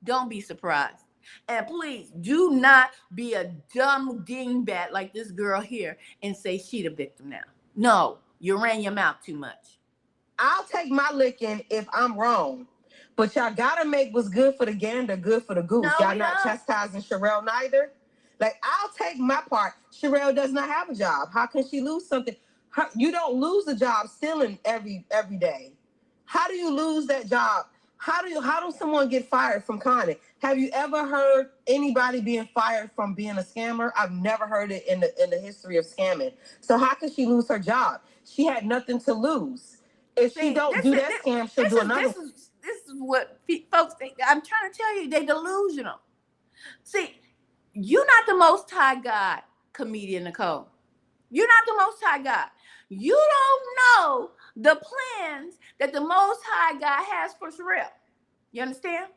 don't be surprised. And please do not be a dumb dingbat like this girl here and say she the victim now. No, you ran your mouth too much. I'll take my licking if I'm wrong. But y'all gotta make what's good for the gander good for the goose. No, y'all not chastising Sherelle neither. Like, I'll take my part. Sherelle does not have a job. How can she lose something? You don't lose a job stealing every day. How do you lose that job? How does someone get fired from conning? Have you ever heard anybody being fired from being a scammer? I've never heard it in the history of scamming. So how could she lose her job? She had nothing to lose. If she don't do that scam, she'll do another. This is what folks think. I'm trying to tell you, they delusional. See, you're not the Most High God, Comedian Nicole. You're not the Most High God. You don't know the plans that the Most High God has for Sherelle. You understand?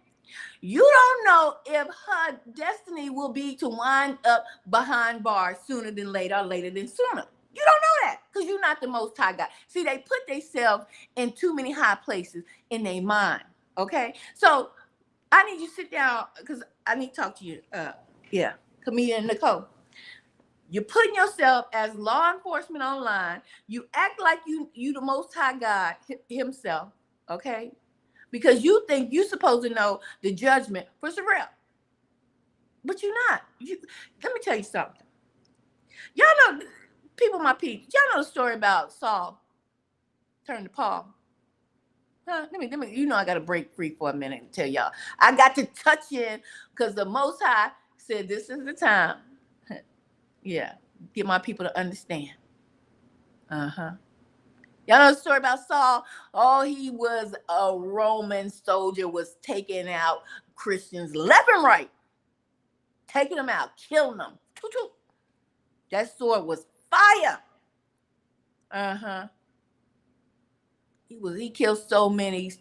You don't know if her destiny will be to wind up behind bars sooner than later or later than sooner. You don't know that because you're not the Most High God. See, they put themselves in too many high places in their mind, okay? So I need you to sit down because I need to talk to you. Comedian Nicole. You're putting yourself as law enforcement online. You act like you the Most High God himself, okay? Because you think you're supposed to know the judgment for Sherelle. But you're not. Let me tell you something. Y'all know People, my people, y'all know the story about Saul turned to Paul. Huh? Let me, you know, I got to break free for a minute and tell y'all. I got to touch in because the Most High said this is the time. Yeah, get my people to understand. Uh-huh. Y'all know the story about Saul? Oh, he was a Roman soldier, was taking out Christians left and right. Taking them out, killing them. That sword was fire. Uh-huh. He killed so many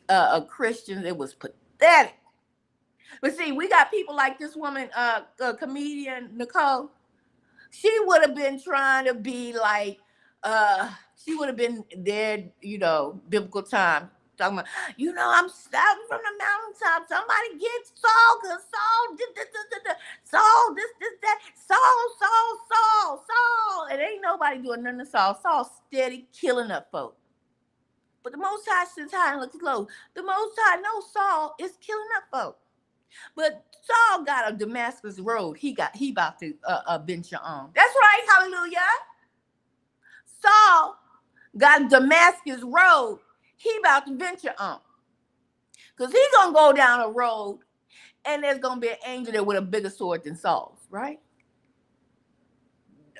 Christians, it was pathetic. But see, we got people like this woman, comedian Nicole. She would have been trying to be like, she would have been there, you know, biblical time. Talking about, you know, I'm shouting from the mountaintop. Somebody get Saul, because Saul did this, Saul, this, that. Saul. And ain't nobody doing nothing to Saul. Saul steady killing up folks. But the Most High sits high and looks low. The Most High knows Saul is killing up folks. But Saul got a Damascus road. He about to venture on. That's right, hallelujah. Saul got a Damascus road. He about to venture on. Because he's going to go down a road and there's going to be an angel there with a bigger sword than Saul's, right?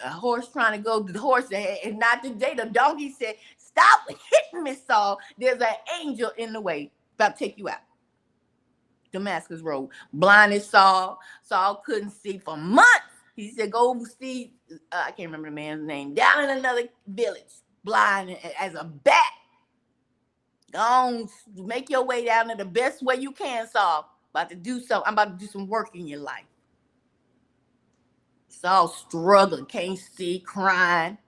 A horse trying to go to the horse, and not today. The donkey said, stop hitting me, Saul. There's an angel in the way. About to take you out. Damascus road. Blinded Saul. Saul couldn't see for months. He said, go see, I can't remember the man's name, down in another village, blind as a bat. Go on, make your way down there the best way you can, Saul. I'm about to do some work in your life. Saul struggling, can't see, crying,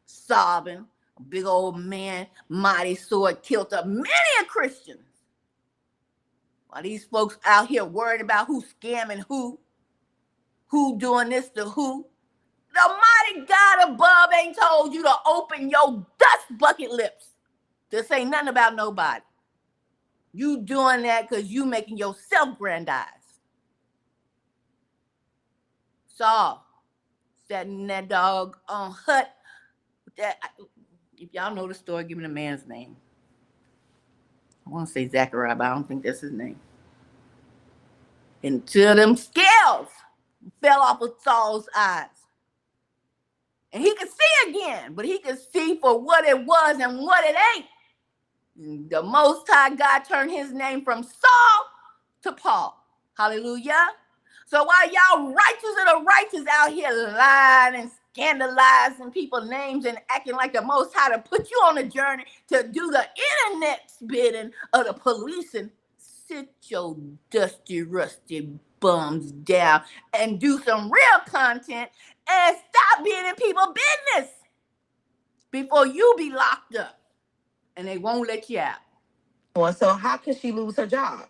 sobbing. A big old man, mighty sword, killed up many a Christian. While these folks out here worried about who's scamming who doing this to who. The mighty God above ain't told you to open your dust bucket lips to say nothing about nobody. You doing that because you making yourself grandize. Saul sat in that dog on hut. If y'all know the story, give me the man's name. I want to say Zachariah, but I don't think that's his name. Until them scales fell off of Saul's eyes. And he could see again, but he could see for what it was and what it ain't. The Most High God turned his name from Saul to Paul. Hallelujah. So while y'all righteous out here lying and scandalizing people's names and acting like the Most High to put you on a journey to do the internet's bidding of the policing, sit your dusty, rusty bums down and do some real content and stop being in people's business before you be locked up and they won't let you out. Well, so how could she lose her job?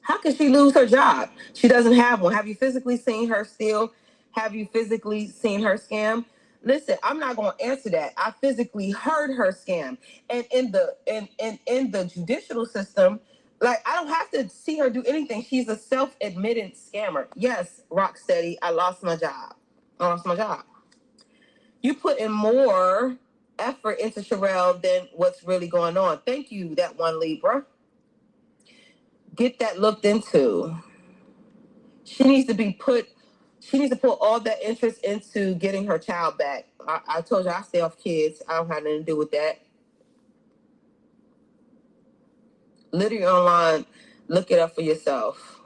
How could she lose her job? She doesn't have one. Have you physically seen her steal? Have you physically seen her scam? Listen, I'm not going to answer that. I physically heard her scam. And in the judicial system, like, I don't have to see her do anything. She's a self-admitted scammer. Yes, Rocksteady, I lost my job. You put in more effort into Sherelle than what's really going on. Thank you, that one Libra. Get that looked into. She needs to put all that interest into getting her child back. I told you I stay off kids. I don't have nothing to do with that. Literally online, look it up for yourself.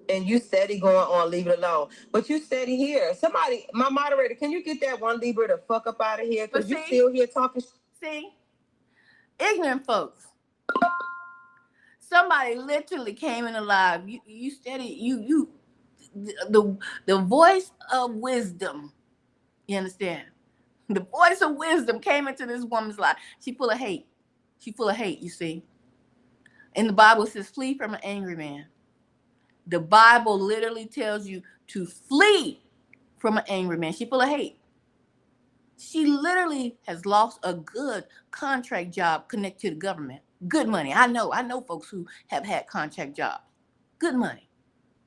And you steady going on, leave it alone. But you steady here. Somebody, my moderator, can you get that one Libra to fuck up out of here? Because you still here talking. See? Ignorant folks. Somebody literally came in alive. You steady, the voice of wisdom. You understand? The voice of wisdom came into this woman's life. She full of hate. You see. And the Bible says, flee from an angry man. The Bible literally tells you to flee from an angry man. She full of hate. She literally has lost a good contract job connected to the government. Good money. I know folks who have had contract jobs. Good money.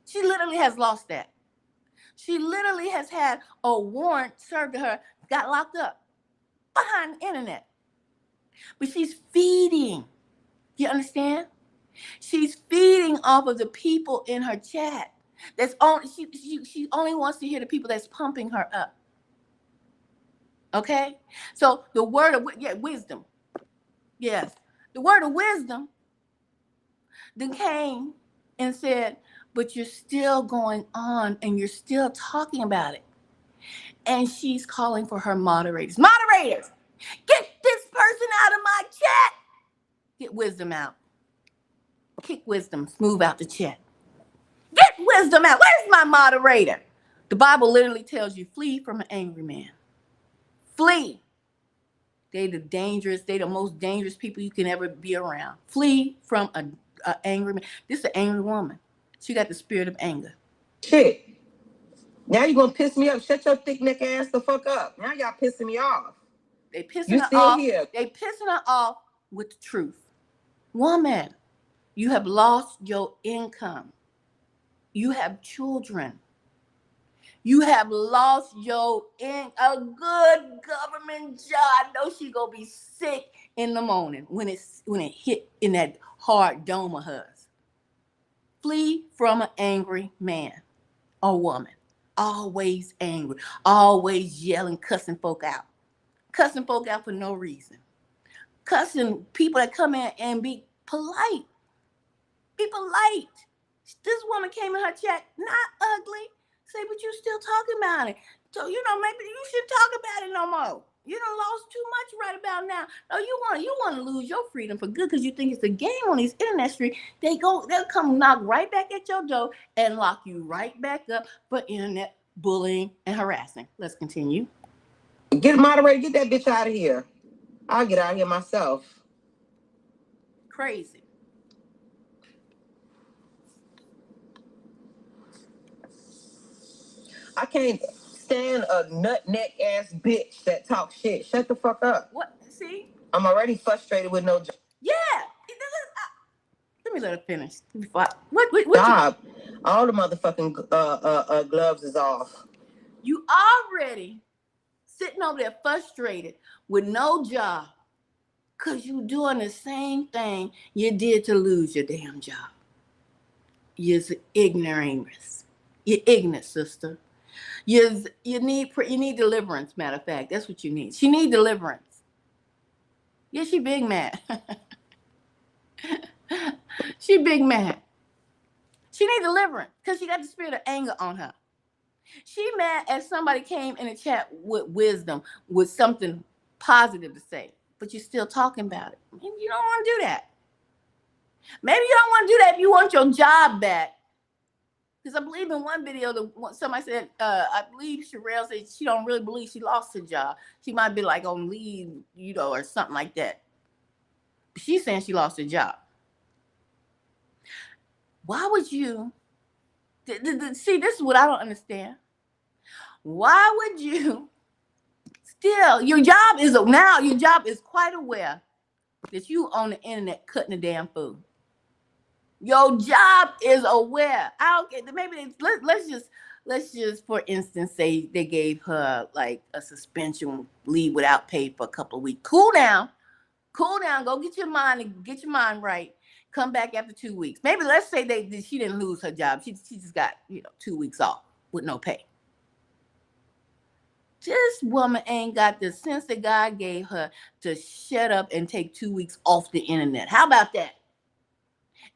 She literally has lost that. She literally has had a warrant served to her, got locked up behind the internet. But she's feeding. You understand? She's feeding off of the people in her chat. That's only she only wants to hear the people that's pumping her up. Okay? So the word of wisdom. Yes. The word of wisdom then came and said, but you're still going on and you're still talking about it. And she's calling for her moderators. Moderators, get this person out of my chat. Get wisdom out. Kick wisdom, move out the chat. Get wisdom out. Where's my moderator? The Bible literally tells you, flee from an angry man. Flee. They the most dangerous people you can ever be around. Flee from an angry man. This is an angry woman. She got the spirit of anger. Shit. Now you gonna piss me up. Shut your thick neck ass the fuck up. Now y'all pissing me off. They pissing her off. They pissing her off with the truth. Woman, you have lost your income. You have children. You have lost a good government job. I know she gonna be sick in the morning when it hit in that hard dome of hers. Flee from an angry man or woman. Always angry, always yelling, cussing folk out. Cussing folk out for no reason. Cussing people that come in and be polite. Be polite. This woman came in her chat, not ugly. Say, but you still talking about it. So, maybe you should talk about it no more. You done lost too much right about now. No, you want to lose your freedom for good because you think it's a game on these internet streets. They'll come knock right back at your door and lock you right back up for internet bullying and harassing. Let's continue. Get a moderator, get that bitch out of here. I'll get out of here myself. Crazy. I can't stand a nut neck ass bitch that talks shit. Shut the fuck up. What? See? I'm already frustrated with no job. Yeah. Let me let her finish. What Stop. All the motherfucking gloves is off. You already sitting over there frustrated with no job because you doing the same thing you did to lose your damn job. You're ignoramus. You're ignorant, sister. You need deliverance, matter of fact. That's what you need. She need deliverance. Yeah, she big mad. She big mad. She need deliverance because she got the spirit of anger on her. She mad as somebody came in the chat with wisdom, with something positive to say, but you're still talking about it. You don't want to do that. Maybe you don't want to do that if you want your job back. Because I believe in one video, somebody said, I believe Sherelle said she don't really believe she lost her job. She might be like on leave, or something like that. But she's saying she lost her job. Why would you? See, this is what I don't understand. Why would you still? Your job is quite aware that you on the internet cutting the damn food. Your job is aware. I don't get. Maybe let's just for instance say they gave her like a suspension, leave without pay for a couple of weeks. Cool down. Go get your mind right. Come back after 2 weeks. Maybe let's say she didn't lose her job. She just got 2 weeks off with no pay. This woman ain't got the sense that God gave her to shut up and take 2 weeks off the internet. How about that?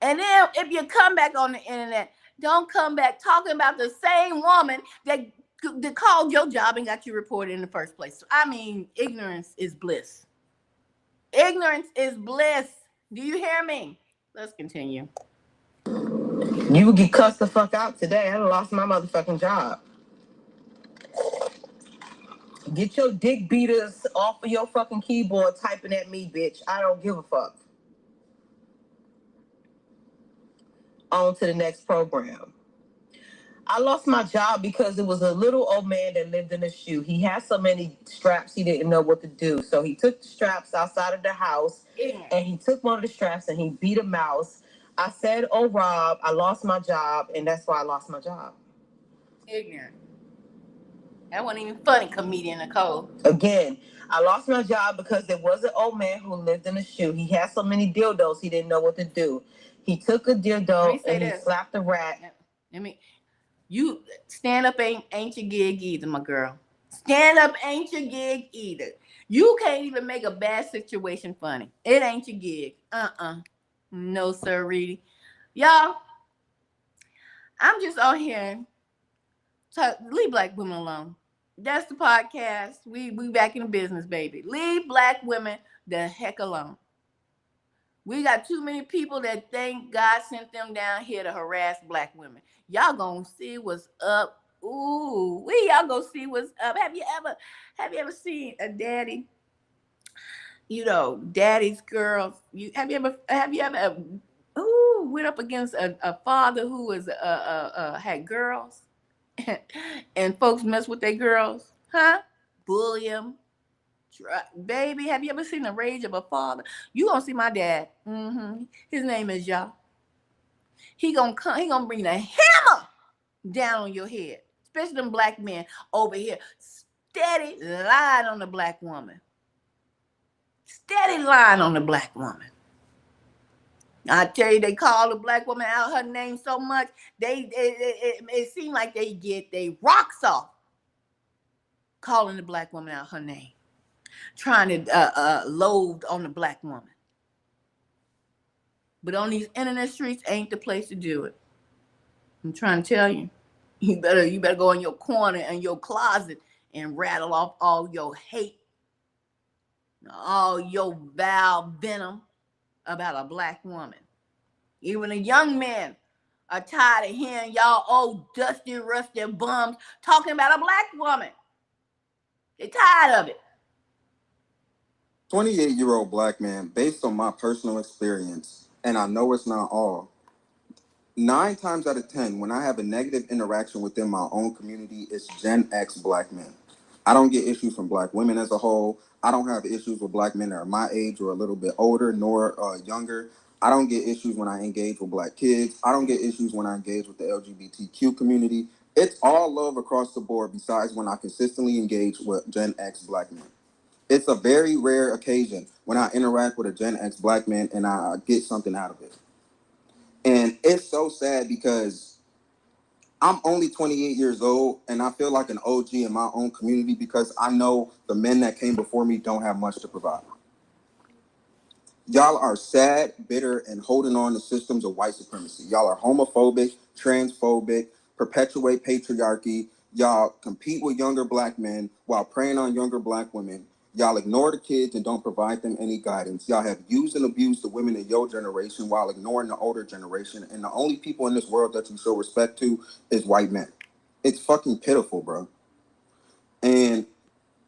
And then if you come back on the internet, don't come back talking about the same woman that called your job and got you reported in the first place. So, I mean, ignorance is bliss. Ignorance is bliss. Do you hear me? Let's continue. You would get cussed the fuck out today. I lost my motherfucking job. Get your dick beaters off of your fucking keyboard typing at me, bitch. I don't give a fuck. On to the next program. I lost my job because it was a little old man that lived in a shoe. He had so many straps he didn't know what to do. So he took the straps outside of the house and he took one of the straps and he beat a mouse. I said, oh, Rob, I lost my job, and that's why I lost my job. Ignorant. That wasn't even funny, Comedian Nicole. Again, I lost my job because there was an old man who lived in a shoe. He had so many dildos, he didn't know what to do. He took a dildo and he slapped a rat. I mean, you stand up ain't your gig either, my girl. Stand up ain't your gig either. You can't even make a bad situation funny. It ain't your gig. No, sir, Reedy. Y'all, I'm just on here. Leave black women alone. That's the podcast. We back in the business, baby. Leave black women the heck alone. We got too many people that think God sent them down here to harass black women. Y'all gonna see what's up. Ooh, y'all gonna see what's up. Have you ever seen a daddy? You know, daddy's girls. Have you ever went up against a father who was had girls? And folks mess with their girls, huh? Bully them. Baby, have you ever seen the rage of a father? You gonna see my dad. His name is y'all. He gonna bring the hammer down on your head, especially them black men over here, steady lying on the black woman. Steady lying on the black woman. I tell you, they call the black woman out her name so much, it seems like they get their rocks off calling the black woman out her name, trying to load on the black woman. But on these internet streets ain't the place to do it. I'm trying to tell you, you better go in your corner and your closet and rattle off all your hate, all your vile venom about a black woman. Even the young men are tired of hearing y'all old dusty, rusty bums talking about a black woman. They're tired of it. 28-year-old black man, based on my personal experience, and I know it's not all, 9 times out of 10, when I have a negative interaction within my own community, it's Gen X black men. I don't get issues from black women as a whole. I don't have issues with black men that are my age or a little bit older, nor younger. I don't get issues when I engage with black kids. I don't get issues when I engage with the LGBTQ community. It's all love across the board, besides when I consistently engage with Gen X black men. It's a very rare occasion when I interact with a Gen X black man and I get something out of it. And it's so sad because I'm only 28 years old and I feel like an OG in my own community because I know the men that came before me don't have much to provide. Y'all are sad, bitter, and holding on to systems of white supremacy. Y'all are homophobic, transphobic, perpetuate patriarchy. Y'all compete with younger black men while preying on younger black women. Y'all ignore the kids and don't provide them any guidance. Y'all have used and abused the women in your generation while ignoring the older generation. And the only people in this world that you show respect to is white men. It's fucking pitiful, bro. And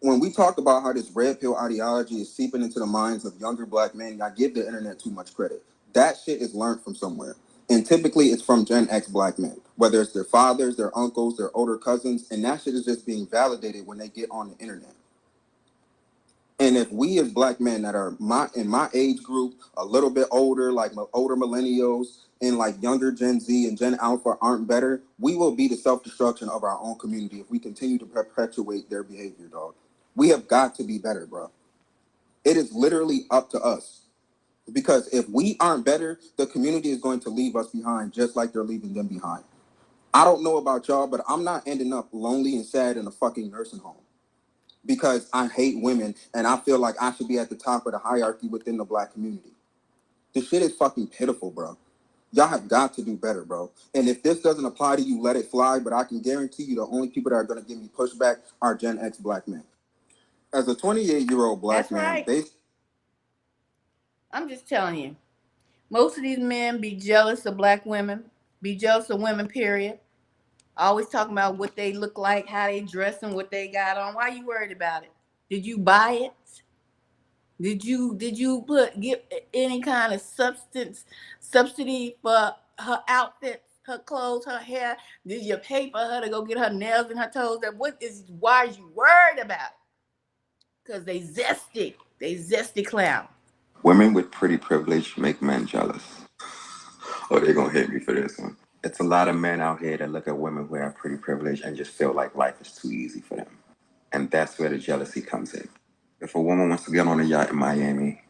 when we talk about how this red pill ideology is seeping into the minds of younger black men, I give the internet too much credit. That shit is learned from somewhere. And typically it's from Gen X black men, whether it's their fathers, their uncles, their older cousins, and that shit is just being validated when they get on the internet. And if we as black men that are in my age group, a little bit older, like older millennials and like younger Gen Z and Gen Alpha aren't better, we will be the self-destruction of our own community if we continue to perpetuate their behavior, dog. We have got to be better, bro. It is literally up to us. Because if we aren't better, the community is going to leave us behind just like they're leaving them behind. I don't know about y'all, but I'm not ending up lonely and sad in a fucking nursing home because I hate women and I feel like I should be at the top of the hierarchy within the black community. This shit is fucking pitiful, bro. Y'all have got to do better, bro. And if this doesn't apply to you, let it fly. But I can guarantee you the only people that are going to give me pushback are Gen X black men. As a 28-year-old black man, right. I'm just telling you, most of these men be jealous of black women, be jealous of women, period. Always talking about what they look like, how they dress, and what they got on. Why are you worried about it? Did you buy it? Did you give any kind of subsidy for her outfits, her clothes, her hair? Did you pay for her to go get her nails and her toes? Why are you worried about it? Because they zesty clown. Women with pretty privilege make men jealous. Oh, they're gonna hate me for this one. It's a lot of men out here that look at women who have pretty privilege and just feel like life is too easy for them. And that's where the jealousy comes in. If a woman wants to get on a yacht in Miami,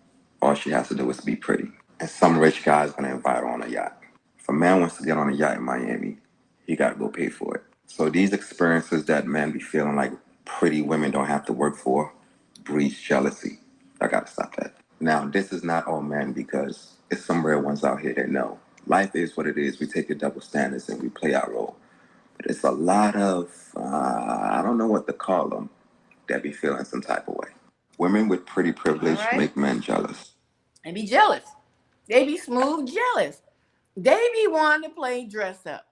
all she has to do is be pretty. And some rich guy's gonna invite her on a yacht. If a man wants to get on a yacht in Miami, he gotta go pay for it. So these experiences that men be feeling like pretty women don't have to work for breeds jealousy. I gotta stop that. Now, this is not all men because it's some real ones out here that know. Life is what it is. We take the double standards and we play our role. But it's a lot of, I don't know what to call them, that be feeling some type of way. Women with pretty privilege make men jealous. They be jealous. They be smooth jealous. They be wanting to play dress up.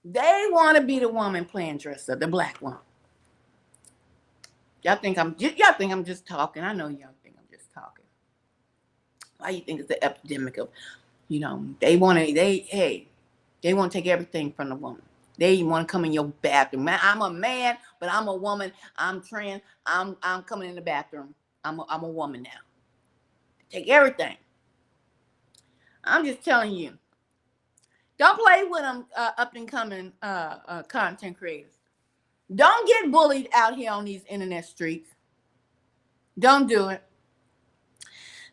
They want to be the woman playing dress up, the black woman. Y'all think I'm just talking. I know y'all think I'm just talking. Why you think it's the epidemic of, they want to take everything from the woman. They want to come in your bathroom. Man, I'm a man, but I'm a woman. I'm trans. I'm coming in the bathroom. I'm a woman now. Take everything. I'm just telling you. Don't play with them up and coming content creators. Don't get bullied out here on these internet streets. Don't do it.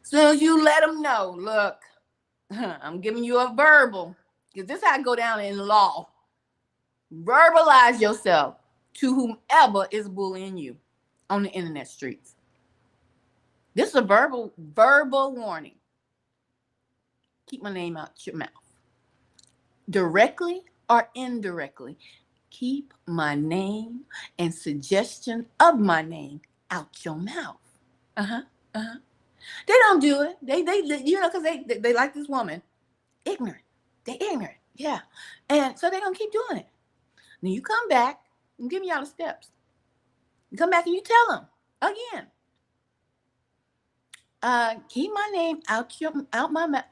As soon as you let them know, look, I'm giving you a verbal, because this is how I go down in law. Verbalize yourself to whomever is bullying you on the internet streets. This is a verbal warning. Keep my name out your mouth. Directly or indirectly, keep my name and suggestion of my name out your mouth. They don't do it. They because they like this woman. Ignorant. They ignorant. Yeah. And so they're going to keep doing it. Then you come back and give me all the steps. You come back and you tell them again. Keep my name out my mouth.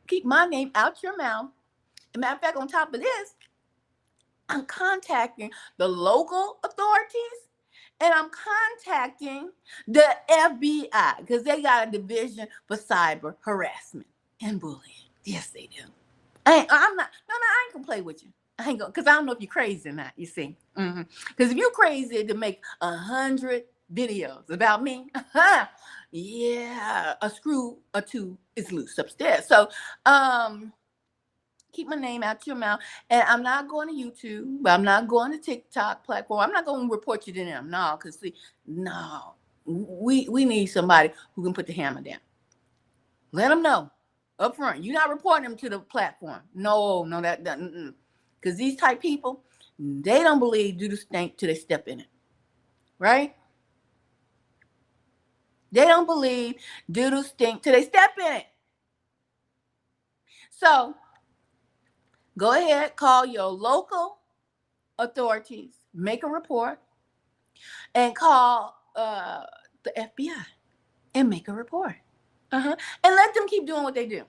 Keep my name out your mouth. As a matter of fact, on top of this, I'm contacting the local authorities and I'm contacting the FBI because they got a division for cyber harassment and bullying. Yes, they do. I ain't gonna play with you. I ain't gonna, because I don't know if you're crazy or not, you see. Because if you're crazy to make 100 videos about me, yeah, a screw or two is loose upstairs. So, keep my name out your mouth. And I'm not going to YouTube. I'm not going to TikTok platform. I'm not going to report you to them. No, because we need somebody who can put the hammer down. Let them know up front. You're not reporting them to the platform. No, that doesn't. Because these type people, they don't believe do the stink till they step in it. Right? They don't believe do the stink till they step in it. So, go ahead, call your local authorities, make a report, and call the FBI and make a report. And let them keep doing what they do.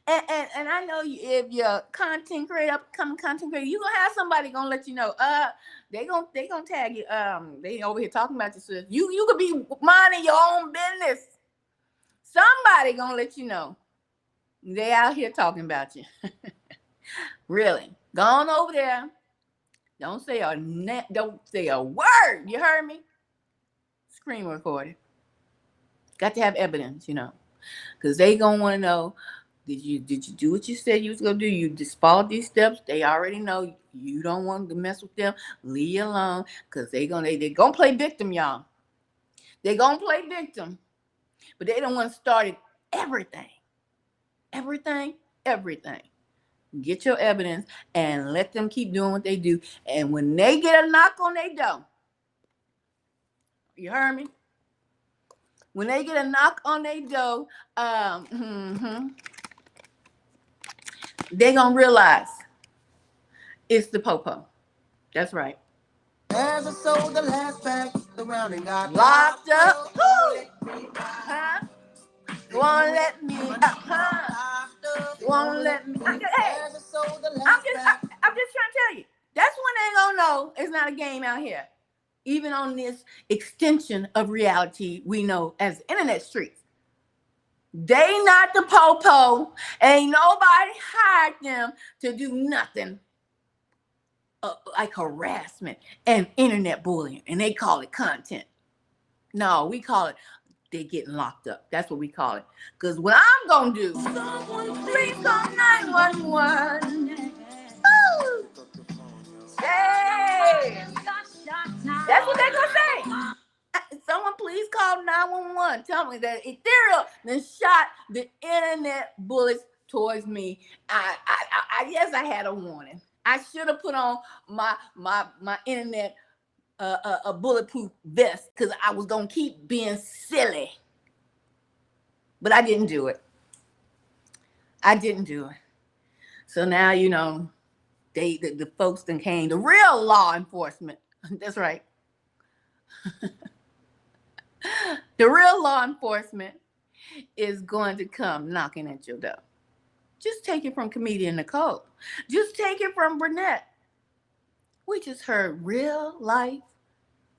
And I know if you're content creator, upcoming content creator, you're gonna have somebody gonna let you know. They gonna tag you. They over here talking about you. You could be minding your own business. Somebody gonna let you know. They out here talking about you. Really. Go on over there. Don't say a word. You heard me? Screen recorded. Got to have evidence, because they gonna want to know. Did you do what you said you was gonna do? You just followed these steps. They already know you don't want to mess with them. Leave you alone, because they're gonna play victim, y'all. They're gonna play victim, but they don't want to start everything. Get your evidence and let them keep doing what they do. And when they get a knock on their door, you heard me? When they get a knock on their door, they're going to realize it's the popo. That's right. As I sold the last pack around and got locked up. Won't let me. Won't let me. I'm just trying to tell you. That's when they gonna know it's not a game out here. Even on this extension of reality we know as internet streets. They not the po-po. Ain't nobody hired them to do nothing like harassment and internet bullying, and they call it content. No, we call it they getting locked up. That's what we call it. Because what I'm going to do, someone please call 911. Woo! Hey! That's what they're going to say. Someone please call 911. Tell me that Ethereal then shot the internet bullets towards me. I guess I had a warning. I should have put on my internet a bulletproof vest because I was gonna keep being silly, but I didn't do it. So now the folks that came, the real law enforcement. That's right. The real law enforcement is going to come knocking at your door. Just take it from Comedian Nicole. Just take it from Burnett. We just heard real life,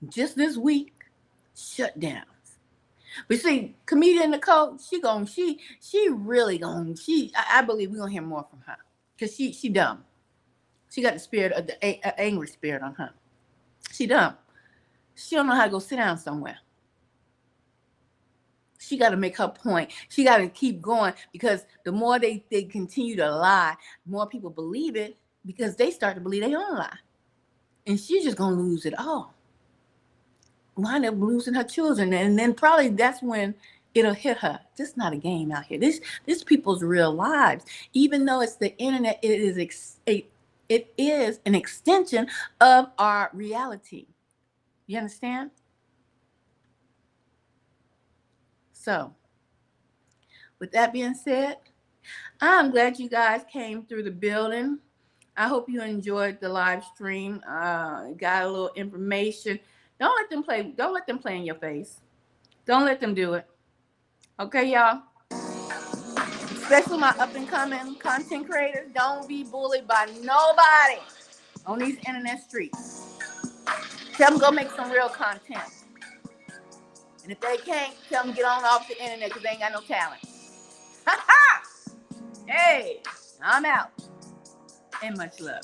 just this week, shutdowns. But see, Comedian Nicole, I believe we're going to hear more from her. Because she dumb. She got the spirit of the angry spirit on her. She dumb. She don't know how to go sit down somewhere. She got to make her point. She got to keep going because the more they continue to lie, the more people believe it because they start to believe their own lie. And she's just going to lose it all. Wind up losing her children. And then probably that's when it'll hit her. This is not a game out here. This people's real lives. Even though it's the internet, it is an extension of our reality. You understand? So, with that being said, I'm glad you guys came through the building. I hope you enjoyed the live stream. Got a little information. Don't let them play. Don't let them play in your face. Don't let them do it. Okay, y'all? Especially my up-and-coming content creators. Don't be bullied by nobody on these internet streets. Tell them go make some real content. And if they can't, tell them get on off the internet because they ain't got no talent. Ha ha! Hey, I'm out. And much love.